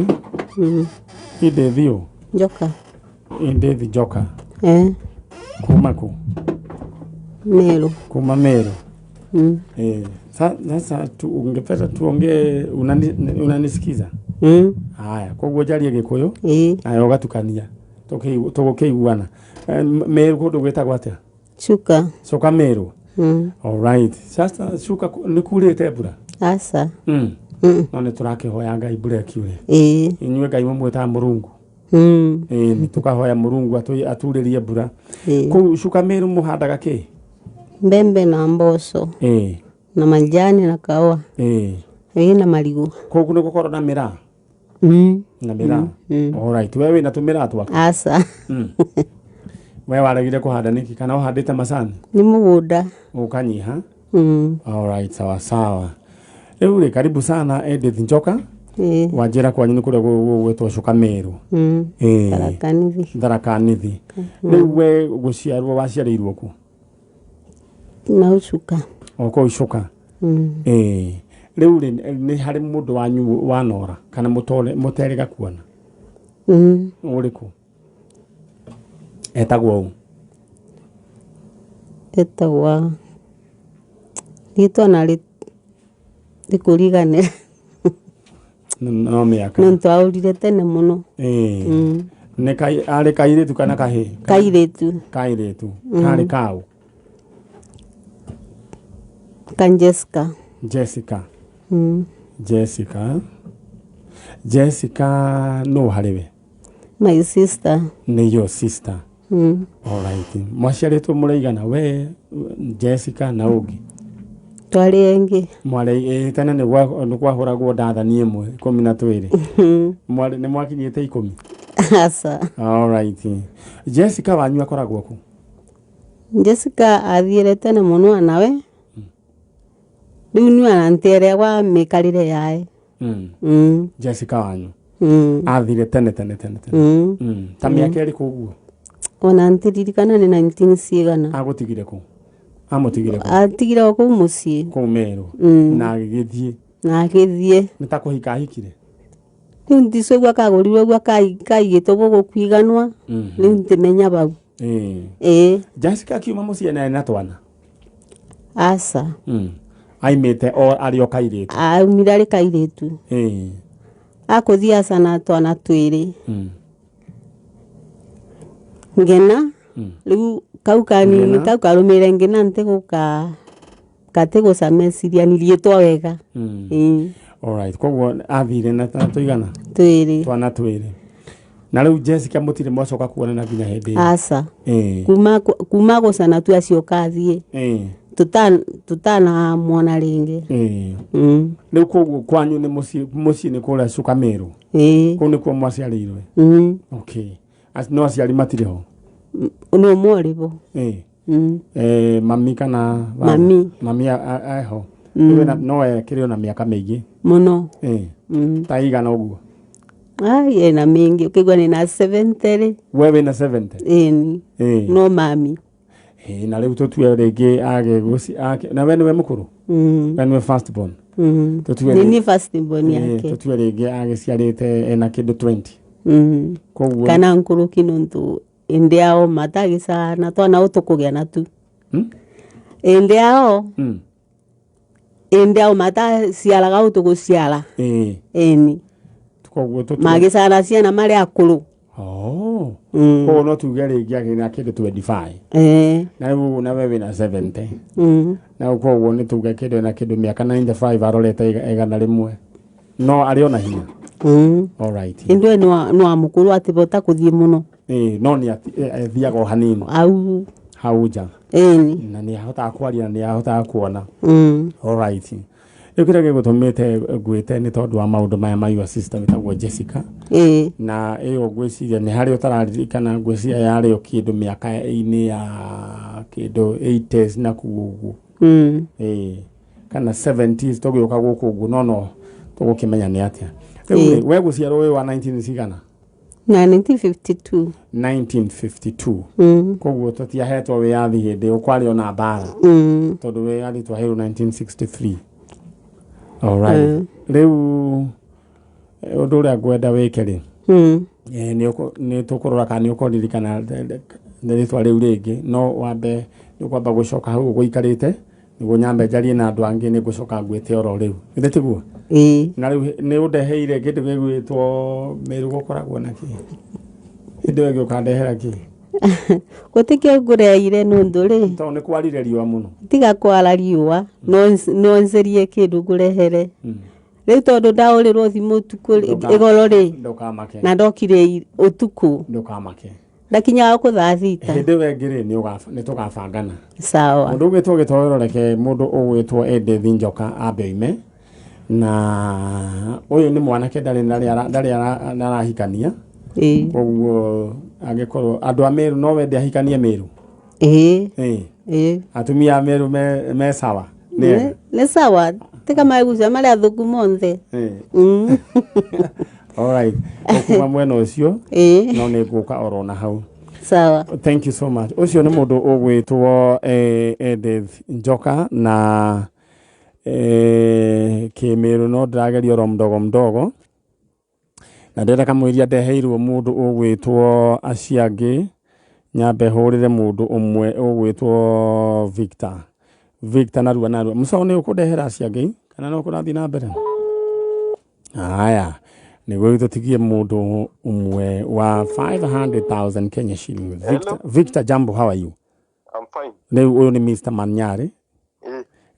ũ Njoka Edith Njoka kuma kũ Meru kuma Meru sasa ungependa tuongee unanisikiza haya koguo jarie Gĩkũyũ nayo ũgatukania tũgũkĩiguana Meru kũndũ gwĩtagwo atĩa Cuka Meru alright sasa Cuka nĩ kurĩte mbura asa no nĩ tũrakĩhoya Ngai mbura ĩkiure inyuĩ Ngai mũmwĩtaga Mũrungu nĩ tũkahoya Mũrungu aturĩrie mbura kũu Cuka Meru mũhandaga kĩ mbembe na mboco na majani na kawa na marigu koguo nĩ gũkorwo na mĩraa na mĩraa alright wewe wĩna tũmĩraa twaku asa we waregire kũhanda nĩki kana ũhandĩte macani nĩ mũgũnda ũkanyiha alright sawa sawa rĩu rĩ karibu sana Edith Njoka wanjĩra kwanyu nĩ kũrĩa gwĩtwo Cuka Meru Tharaka Nithi rĩu we gũciarwo waciarĩirwo kũ na Cuka kũu Cuka rĩu nĩ harĩ mũndũ wanyu wanora kana mũterĩga kuona ũrĩkũ etagwo rĩtwa na rĩkũriganĩra no mĩaka nĩ twaũrire tene mũno nĩ arĩ kairĩtu kana kahĩ kairĩtu karĩ kaũ kan Jessica no harĩwe my sister nĩ your sister alright mwaciarĩtwo mũraigana we Jessica na ũngĩ twarĩ engĩ mwarĩ tene nĩ kwahũragwo ndathani ĩmwe 12 nĩ mwakinyĩte 10 asa alright Jessica wanyu akoragwo kũ Jessica athiĩre tene mũno nawe rĩu nĩ anantere gwa mĩkarĩre yae Jessica wanyu athire tene ta mĩaka ĩrĩkũ ũguo ona ntiririkana nĩ 19 cigana agũtigire kũ amutigire kũ atigire kũ mũciĩ kũ Meru na agĩthiĩ nĩ ta kũhika ahikire rĩu ndicogua kagũrirwo gwa kaigĩtwo gũkũ kwiganwa rĩu ntimenya bau Jessica kiuma mũciĩ na twana asa aimĩte arĩ o kairĩtu aumire arĩ kairĩtu akũthiĩ asa na twana twĩrĩ ngena rĩu kau kanini kau karũmĩrĩire ngena kategũcamecirianirie twa wega alright koguo athire na tũigana twana twĩrĩ na rĩu Jessica mũtirĩ mwacoka kuonana nginya hĩndĩ asa kuma gũcana tu acioka athiĩ tutana mwana rĩngĩ rĩu koguo kwanyu nĩ mũciĩ nĩ kũrĩa Cuka Meru kũu nĩkuo mwaciarĩirwe okay no aciari matirĩ ho no mwarĩbo mami kana mami aho no ekĩrĩ na mĩaka mĩingĩ mũno ta igana ũguo ena mĩingĩ ũkĩigua nĩ na 70 we wĩna 70 no mami na rĩu tũtue rĩngĩ na we nĩwe mũkũrũ we nĩwe first born nĩ first born yake tũtue rĩngĩ agĩciarĩte ena kĩndũ 20 koguo kana nkũrũki nũntũ ĩndĩ yao matagĩcana twana ũtũkũgĩa na tu ĩndĩ yao mataciaraga ũtũgũciara ĩni magĩcana ciana marĩ akũrũ koguo no tuge rĩngĩ agĩna kĩndũ 25 na we wĩna 70 na koguo nĩ tuge kĩndũ na kĩndũ mĩaka 95 arorete igana rĩmwe no arĩ ona hinya alright ĩndĩ no amũkũrũ atĩ bota kũthiĩ mũno no nĩ athiaga o hanini hauja eni na ni ahota kwaria na ni ahota kuona mm all right ikira gigutumite gwite ni tondu wa maundu maya ma your sister witagwo Jessica na iyo gwiciria ni hari utararirikana gwiciria yari o kindu miaka ini ya kindu 80s na kugugu kana 70s tugioka guku no tugukimenya ni atia we guciarwo we wa 19 sigana 1952 koguo tutiahetwo wiathi hindi ukwari ona bara tondu wiathi twahero 1963 all right riu undu uria ngwenda wike ri ni tukurora kana ni ukuririkana ritwa riu ringi no wambe ni kwamba gucoka hau guikarite niguo nyambe njarie na andu angi ni gucoka ngwite oro riu ithetiguo na riu ni undeheire kindu gigwitwo miru gukoragwo na ki indu egi ukandehera ki gutike ngureire nundu ri to ni kwarire riwa muno tiga kwara riwa no nzerie kindu ngurehere riu tondu ndaurirwo thimu utuku igoro ri ndukamake na ndokire utuku ndukamake ndakinya kuthaathita hindi wengire ni tugabangana sawa mundu gwitwo gitoero reke mundu ugwitwo Edith Njoka abeime na uyu ni mwanake ndari arahikania koguo agikorwo andu a Meru no wende ahikanie Meru atumia a Meru me sawa ne sawa tika maigucia mari athuku monthe all right okuma mwena ucio no ni nguka orona hau sawa thank you so much ucio ni mundu ugwitwo Edith Njoka na Kimeru no dragerio ro mdogo na ndenda kamwiria ndeheirwo mundu ugwitwo Aciangi nyambe hurire mundu umwe ugwitwo Victor narua muso ni ukundehera Aciangi kana no kurathi na mbere haya niguo tutigie mundu umwe wa 500,000 Kenya shillings Victor jambo how are you I'm fine leo uyu ni Mr Manyari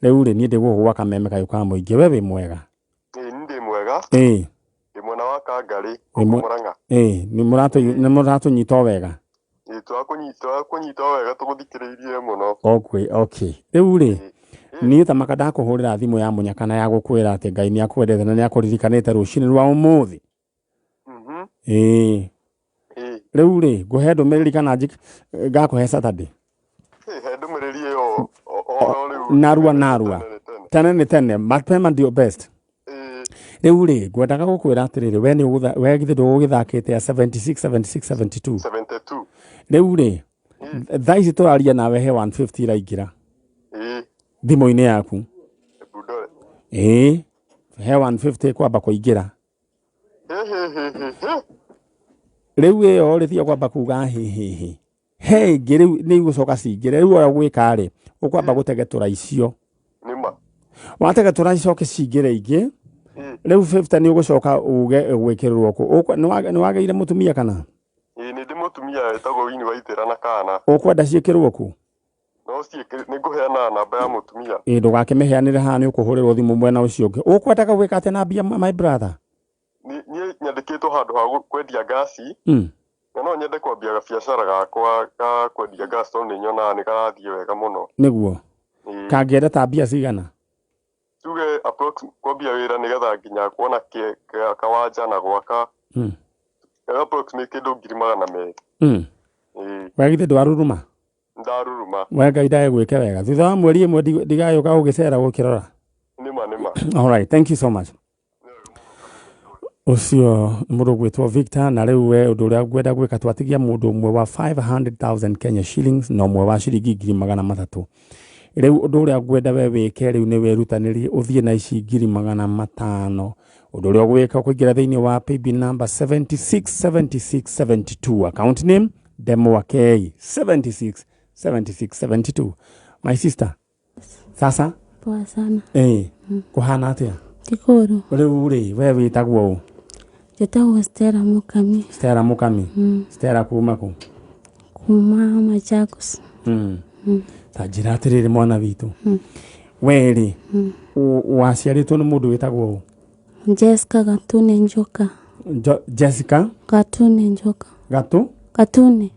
leo ri ni ndiguo gwa kameme kayo ka muingi wewe mwega ndi mwega imwana wa Kangari Murang'a ni murato nyito wega kunyita wega tuguthikiririe muno okay leo ri ni tamaka ndakuhurira thimu ya munyakana ya gukwira ati Ngai ni akwendete na ni akuririkanite rucini rwa umuthi leo ri guhe ndumiriri kana ngakuhe Saturday he ndumiriri yo narua tene mapema ndio best leo ri ngwendaga gukwira atiriri we ni we githe ndugithakite ya 72 leo ri thaici turaria nawe he 150 raingira thimo-ini yaku he 150 kwamba kuingira riu iyo rithia kwamba kuga he ngiriu ni gucoka cingire riu oya gwika ri ukwamba gutegetura icio nima wategetura icoke cingire ingi riu 50 ni ugucoka uge gwikirwo ku ni wageire mutumia kana ni ndi mutumia etagwo Wini Waithira na kana ukwenda ciikirwo ku no ni nguheana namba ya mutumia ndugakimiheanire haha ni ukuhurirwo thimu mwena ucio ungi ukwendaga gwika ate na bia my brother ni nyandikitwo handu ha kwendia gasi no nyende kwambia biashara gakwa ga kwendia gasi to ni nyona ni karathie wega muno niguo kangenda ta bia cigana tuge approx kwambia wira ni getha nginya kuona kawanja na gwaka approximate kindu 200,000 wagithe ndwaruruma ndaruruma wega idae gwike wega thutha wa mweri imwe ndigayuka ugicera gukirora nima all right thank you so much ucio mundu gwitwo Victor na riu we undu uria gwenda gwika twatigia mundu umwe wa 500,000 Kenya shillings na umwe wa ciringi 300,000 riu undu uria gwenda we wike riu ni werutaniri uthie na ici 500,000 undu uria gwika kuingira thiini wa paybill number 767672 account name Demo K 767672 my sister sasa poa sana kuhana atia tikuru riu ri we witagwo jetagwo Stella Mukami Stella kuma ku kuma Machakos tajira atiriri mwana witu weri waciaritwo ni mundu witagwo Jessica Gatune Njoka Jessica Gatune Njoka Gatune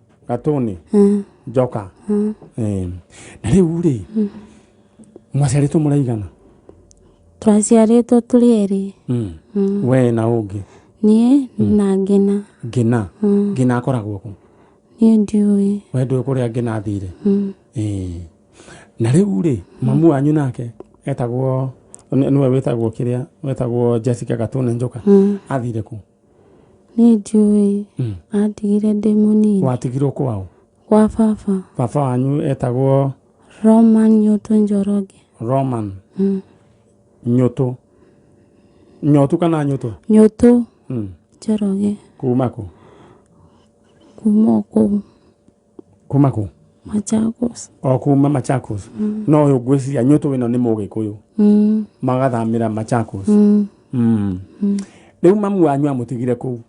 Njoka. Na riu ri. Mwaciaritwo muraigana? Twaciaritwo turi eri. We na ungi? Nie na Ngina. Ngina? Ngina akoragwo ku? Nie ndiui. We ndui kuria Ngina athire? Na riu ri, mamu wanyu nake etagwo niwe wetagwo kiria wetagwo Jessica Gatune Njoka athire ku? Nie ndiui. Atigire ndi munini. Watigirwo kwao? Kwa baba. Baba wanyu etagwo Roman Nyoto Njoroge. Roman. Nyoto. Nyoto kana Nyoto? Nyoto. Njoroge. Kuma ku? Kuma ku. Kuma ku? Machakos. Kuma Machakos. No yo gwiciria Nyoto wino ni Mugikuyu. Magathamira Machakos. Riu mamu wanyu amutigire ku?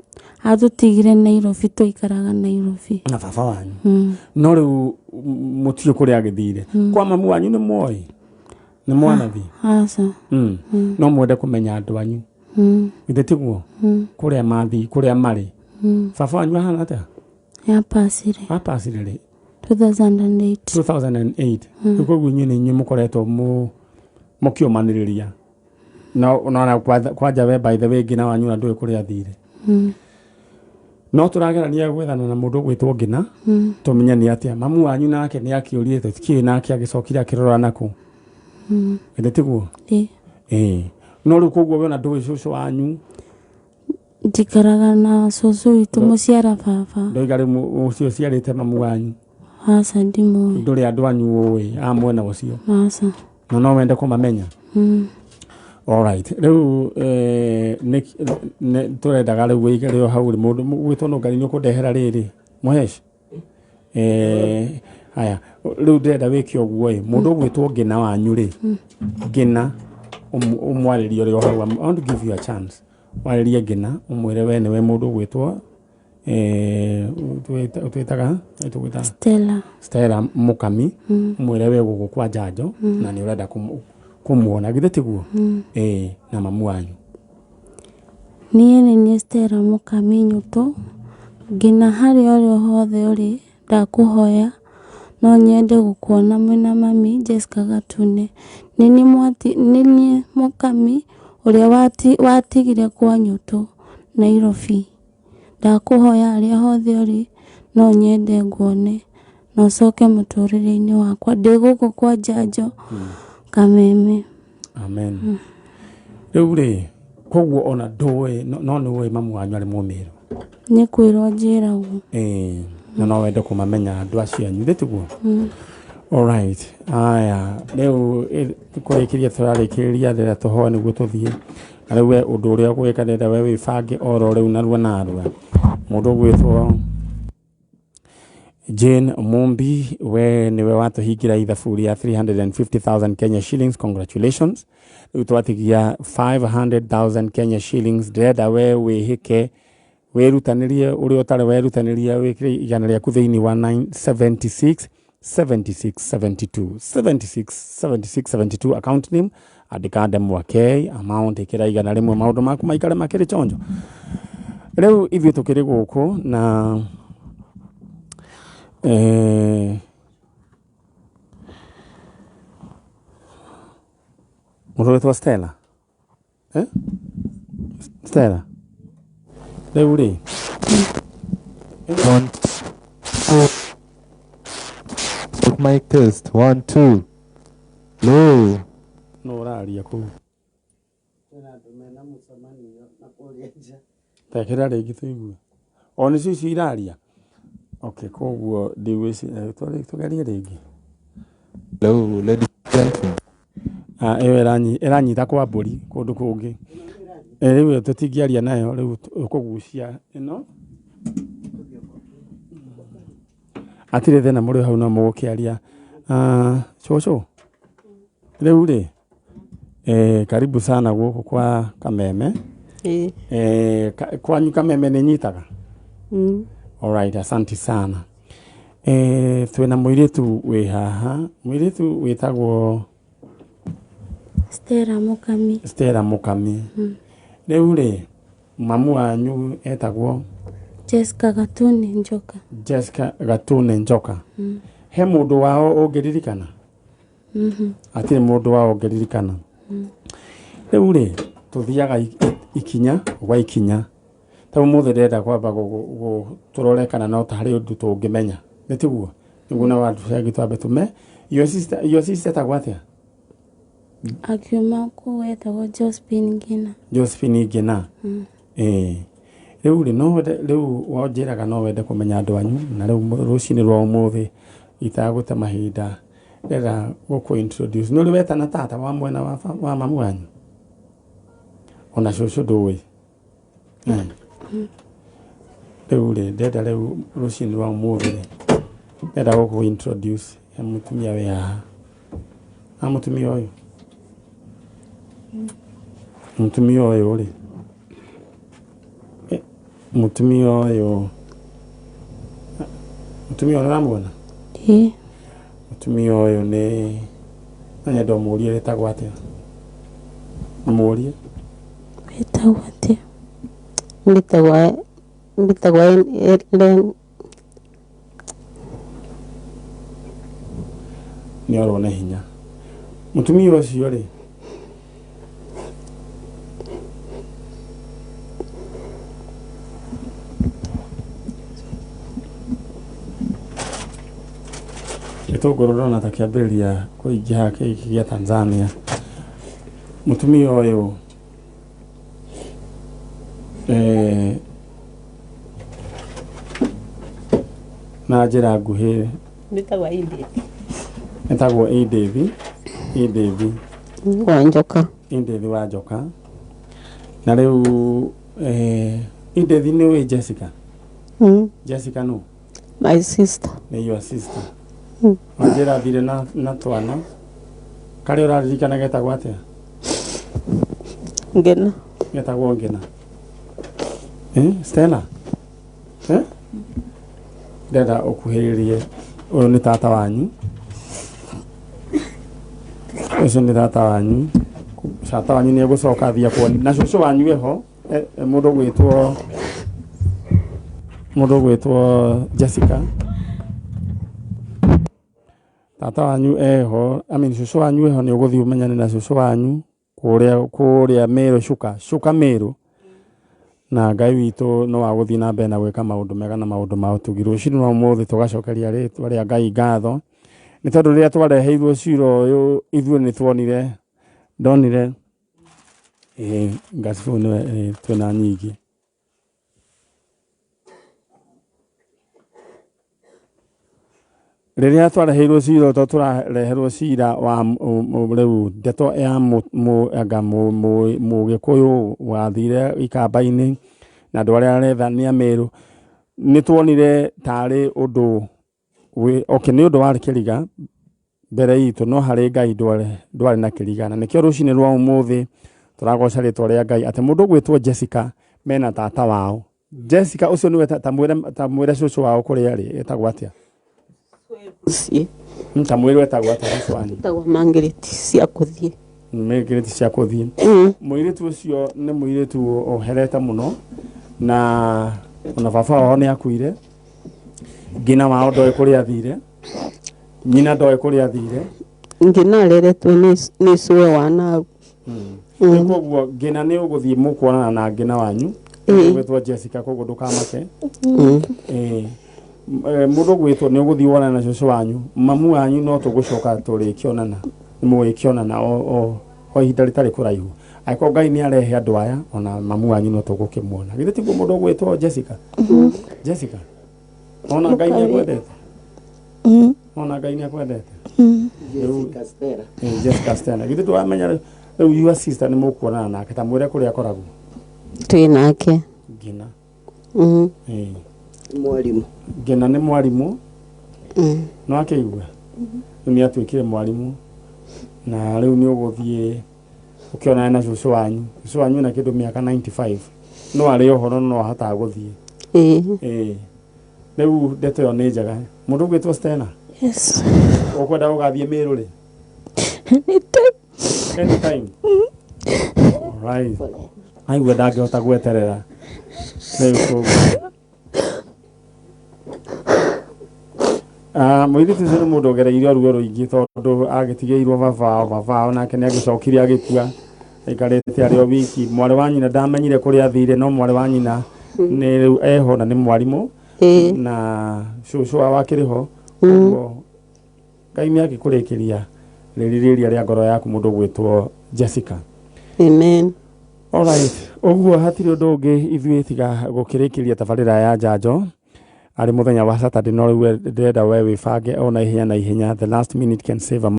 Atutigire Nairobi, tuikaraga Nairobi. Na baba wanyu. No riu mutio kuria agithire. Kwa mamu wanyu ni moi? Ni mwanathi? Asa. No mwende kumenya andu anyu? Ithe tiguo? Kuria mathi, kuria mari? Baba wanyu ahana atia? Yapasire. Apasire ri? 2008. 2008. Koguo inyu ni inyu mukoretwo mukiomaniriria. No kwanja we by the way Ngina wanyu andu kuria athire. No turagerania gwethana na mundu gwitwo Ngina tumenye ni atia. Mamu wanyu nake ni akiurie tukiwe nake agicokira akirora naku. Ithe tiguo? No riu koguo we na ndui cucu wanyu? Ndikaraga na cucu witu muciara baba. Ndoiga riu ucio ciarite mamu wanyu? Asa ndimoi. Nduri andu anyu ui a mwena ucio? Asa. No wende kumamenya? Alright. Riu turendaga riu wigire hau ri mundu gwitwo no ngari ni ukundehera riri muhesh. Haya riu ndenda wiki oguo mundu gwitwo Ngina wanyu ri Ngina umwaririe ri hau. I want to give you a chance. Waririe Ngina umwire we ni we mundu gwitwo twitaga Stella Mukami umwire we gugu kwa njanjo na ni urenda kumuona githe tiguo? Na mamu wanyu? Nie ni Stella Mukami Nyoto. Ngina hari ori hothe uri ndakuhoya no nyende gukuona mwina mami Jessica Gatune. Nini Mukami uria watigire kwa Nyoto Nairobi. Ndakuhoya ari hothe uri no nyende nguone no coke muturire-ini wakwa ndi guku kwa njanjo Kameme. Amen. Riu ri koguo ona ndui no ni we mamu wanyu ari mumiru? Ni kwirwo njiragwo. No wende kumamenya andu acio anyu tiguo? Alright. Aya riu kurikiria turarikiria rira tuhoe niguo tuthie. Riu we undu uria gwika ndenda we wibange oro riu narua narua. Mundu gwitwo Jane Mumbi, we niwe watuhingira ithaburi ya 350,000 Kenya shillings. Congratulations. Utwatigia 500,000 Kenya shillings. Ndenda we wihike wirutanirie uri utare wirutanirie wikire igana riaku thiini wa 976 7672 account name adikande mwake amount ikira igana rimwe maundu maku maikare makiri chonjo. Riu ithuĩ tukiri guku na mundu witwa Stella Stella riu ri mic test 1 2 no uraria ku tekera ringi tuigue oni cici iraria. Okay, koguo ndiwisi tugerie ringi. Hello ladies and gentlemen. Iranyita kwa mburi kundu kungi. Riu tutingiaria nayo riu ukugucia ino atire thena muri hau no mugukiaria. Coco riu ri karibu sana guku kwa Kameme. Kwanyu Kameme ni nyitaga? Alright, asante sana. Twina muiritu wi haha. Muiritu witagwo Stella Mukami. Stella Mukami. Riu ri mamu wanyu etagwo Jessica Gatune Njoka. Jessica Gatune Njoka. He mundu wao ungiririkana? Atire mundu wao ungiririkana. Riu ri tuthiaga ikinya gwa ikinya. Ta umuthe ndenda kwamba turore kana no tari undu tungimenya. Nitiguo. Niguo na wandu cia twambe tume. Your sister tagwatia? Akiuma ku wetagwo Josephine Ngina. Josephine Ngina. Riu ri no riu wonjiraga no wende kumenya andu anyu na riu rucini rwa umuthi itagute mahinda ndenda guku introduce no riweta na tata wa mwena wa mamu wanyu ona shosho ndui riu ri ndenda riu rucini rwa umuthi ndenda guku introduce mutumia we haha mutumia uyu mutumia uyu ri mutumia uyu unamuona? Mutumia uyu ni anya ndomurie retagwo atia? Amurie Wetagwo atia? Mbitagwa Ellen. Ni orona hinya. Mutumia ucio ri itogorona ta kiambiria kuingia kia Tanzania. Mutumia uyu na njira nguhi nitagwo David wa Njoka na riu David ni we Jessica. Jessica no My sister. Ni your sister. Njira thire na twana kari uraririkana getagwo atia? Ngina. Getagwo Ngina. Stella. Ndenda ukuhiririe uyu ni tata wanyu. Ucio ni tata wanyu. Tata wanyu ni egucoka thia kwa na cucu wanyu eho mundu gwitwo Jessica. Tata wanyu eho cucu wanyu eho ni uguthii umenyane na cucu wanyu kuria Meru Shuka Meru na Ngai witu no aguthii na mbere na gwika maundu mega na maundu ma utugi rucini no muthi tugacokeria ritwa ria Ngai ngatho ni tondu riria twareheirwo ciro uyu ithuĩ ni twonire ndonire ngasifu ni twina nyingi riria twareheirwo cira to turareherwo cira wa riu ndeto ya Mugikuyu wathire ikamba-ini na andu aria arethania Meru ni twonire tari undu ni undu wari kiriga mbere itu no hari Ngai ndwari na kiriga na nikio rucini rwa umuthi turagoca ritwa ria Ngai ati mundu gwitwo Jessica mena tata wao. Jessica ucio niwe tamwire cucu wao kuria ri etagwo atia? Tamwire etagwo atia cucu wanyu? Etagwo Margaret cia kuthie. Margaret cia kuthie. Muiritu ucio ni muiritu oherete muno na ona baba wao ni akuire. Ngina wao ndoe kuria athire. Nyina ndoe kuria athire. Ngina areretwo ni cuwe wana. Koguo Ngina ni uguthie mukuonana na Ngina wanyu gwitwo Jessica koguo ndukamake. Mundu gwitwo ni uguthie wonana na cucu wanyu mamu wanyu no tugucoka turikionana ni mugikionana o ihinda ritari kuraihu aiko Ngai ni arehe andu aya ona mamu wanyu no tugukimwona githe tiguo mundu gwitwo Jessica. Jessica ona Ngai ni akwendete. Ona Ngai ni akwendete. Jessica Stella githe twamenya riu your sister ni mukuonana nake tamwire kuria akoragwo twi nake Ngina. Mwalimu. Ngina ni mwalimu. No akigwa ni atuikire mwalimu na riu ni uguthie ukionana na cucu wanyu na kindu miaka 95 no ari ohoro no hata guthie. Riu ndeto yo ni njega mundu gwitwo Stella. Yes. Ukwenda ugathie Meru ri? Anytime. Right. Aigua ndangihota gweterera. Riu Mũirĩtu ũcio nĩ mũndũ ũgereire ruo rũingĩ tondũ agĩtigĩirwo baba nake nĩ agĩcokire agĩkua aikarĩte arĩ o wiki. Mwarĩ wa nyina ndamenyire kũrĩa athire, no mwarĩ wa nyina nĩ rĩu eho na nĩ mwarimũ na cũcũ wao akĩrĩ ho. Ũguo Ngai nĩ agĩkũrĩkĩria rĩrĩa rĩa ngoro yaku mũndũ gwĩtwo Jessica. Amen. Alright, ũguo hatirĩ ũndũ ũngĩ ithuĩ tiga gũkĩrĩkĩria tabarĩra ya njanjo arĩ mũthenya wa Saturday, no rĩu ndĩrenda we wĩbange o na ihenya. The last minute can save a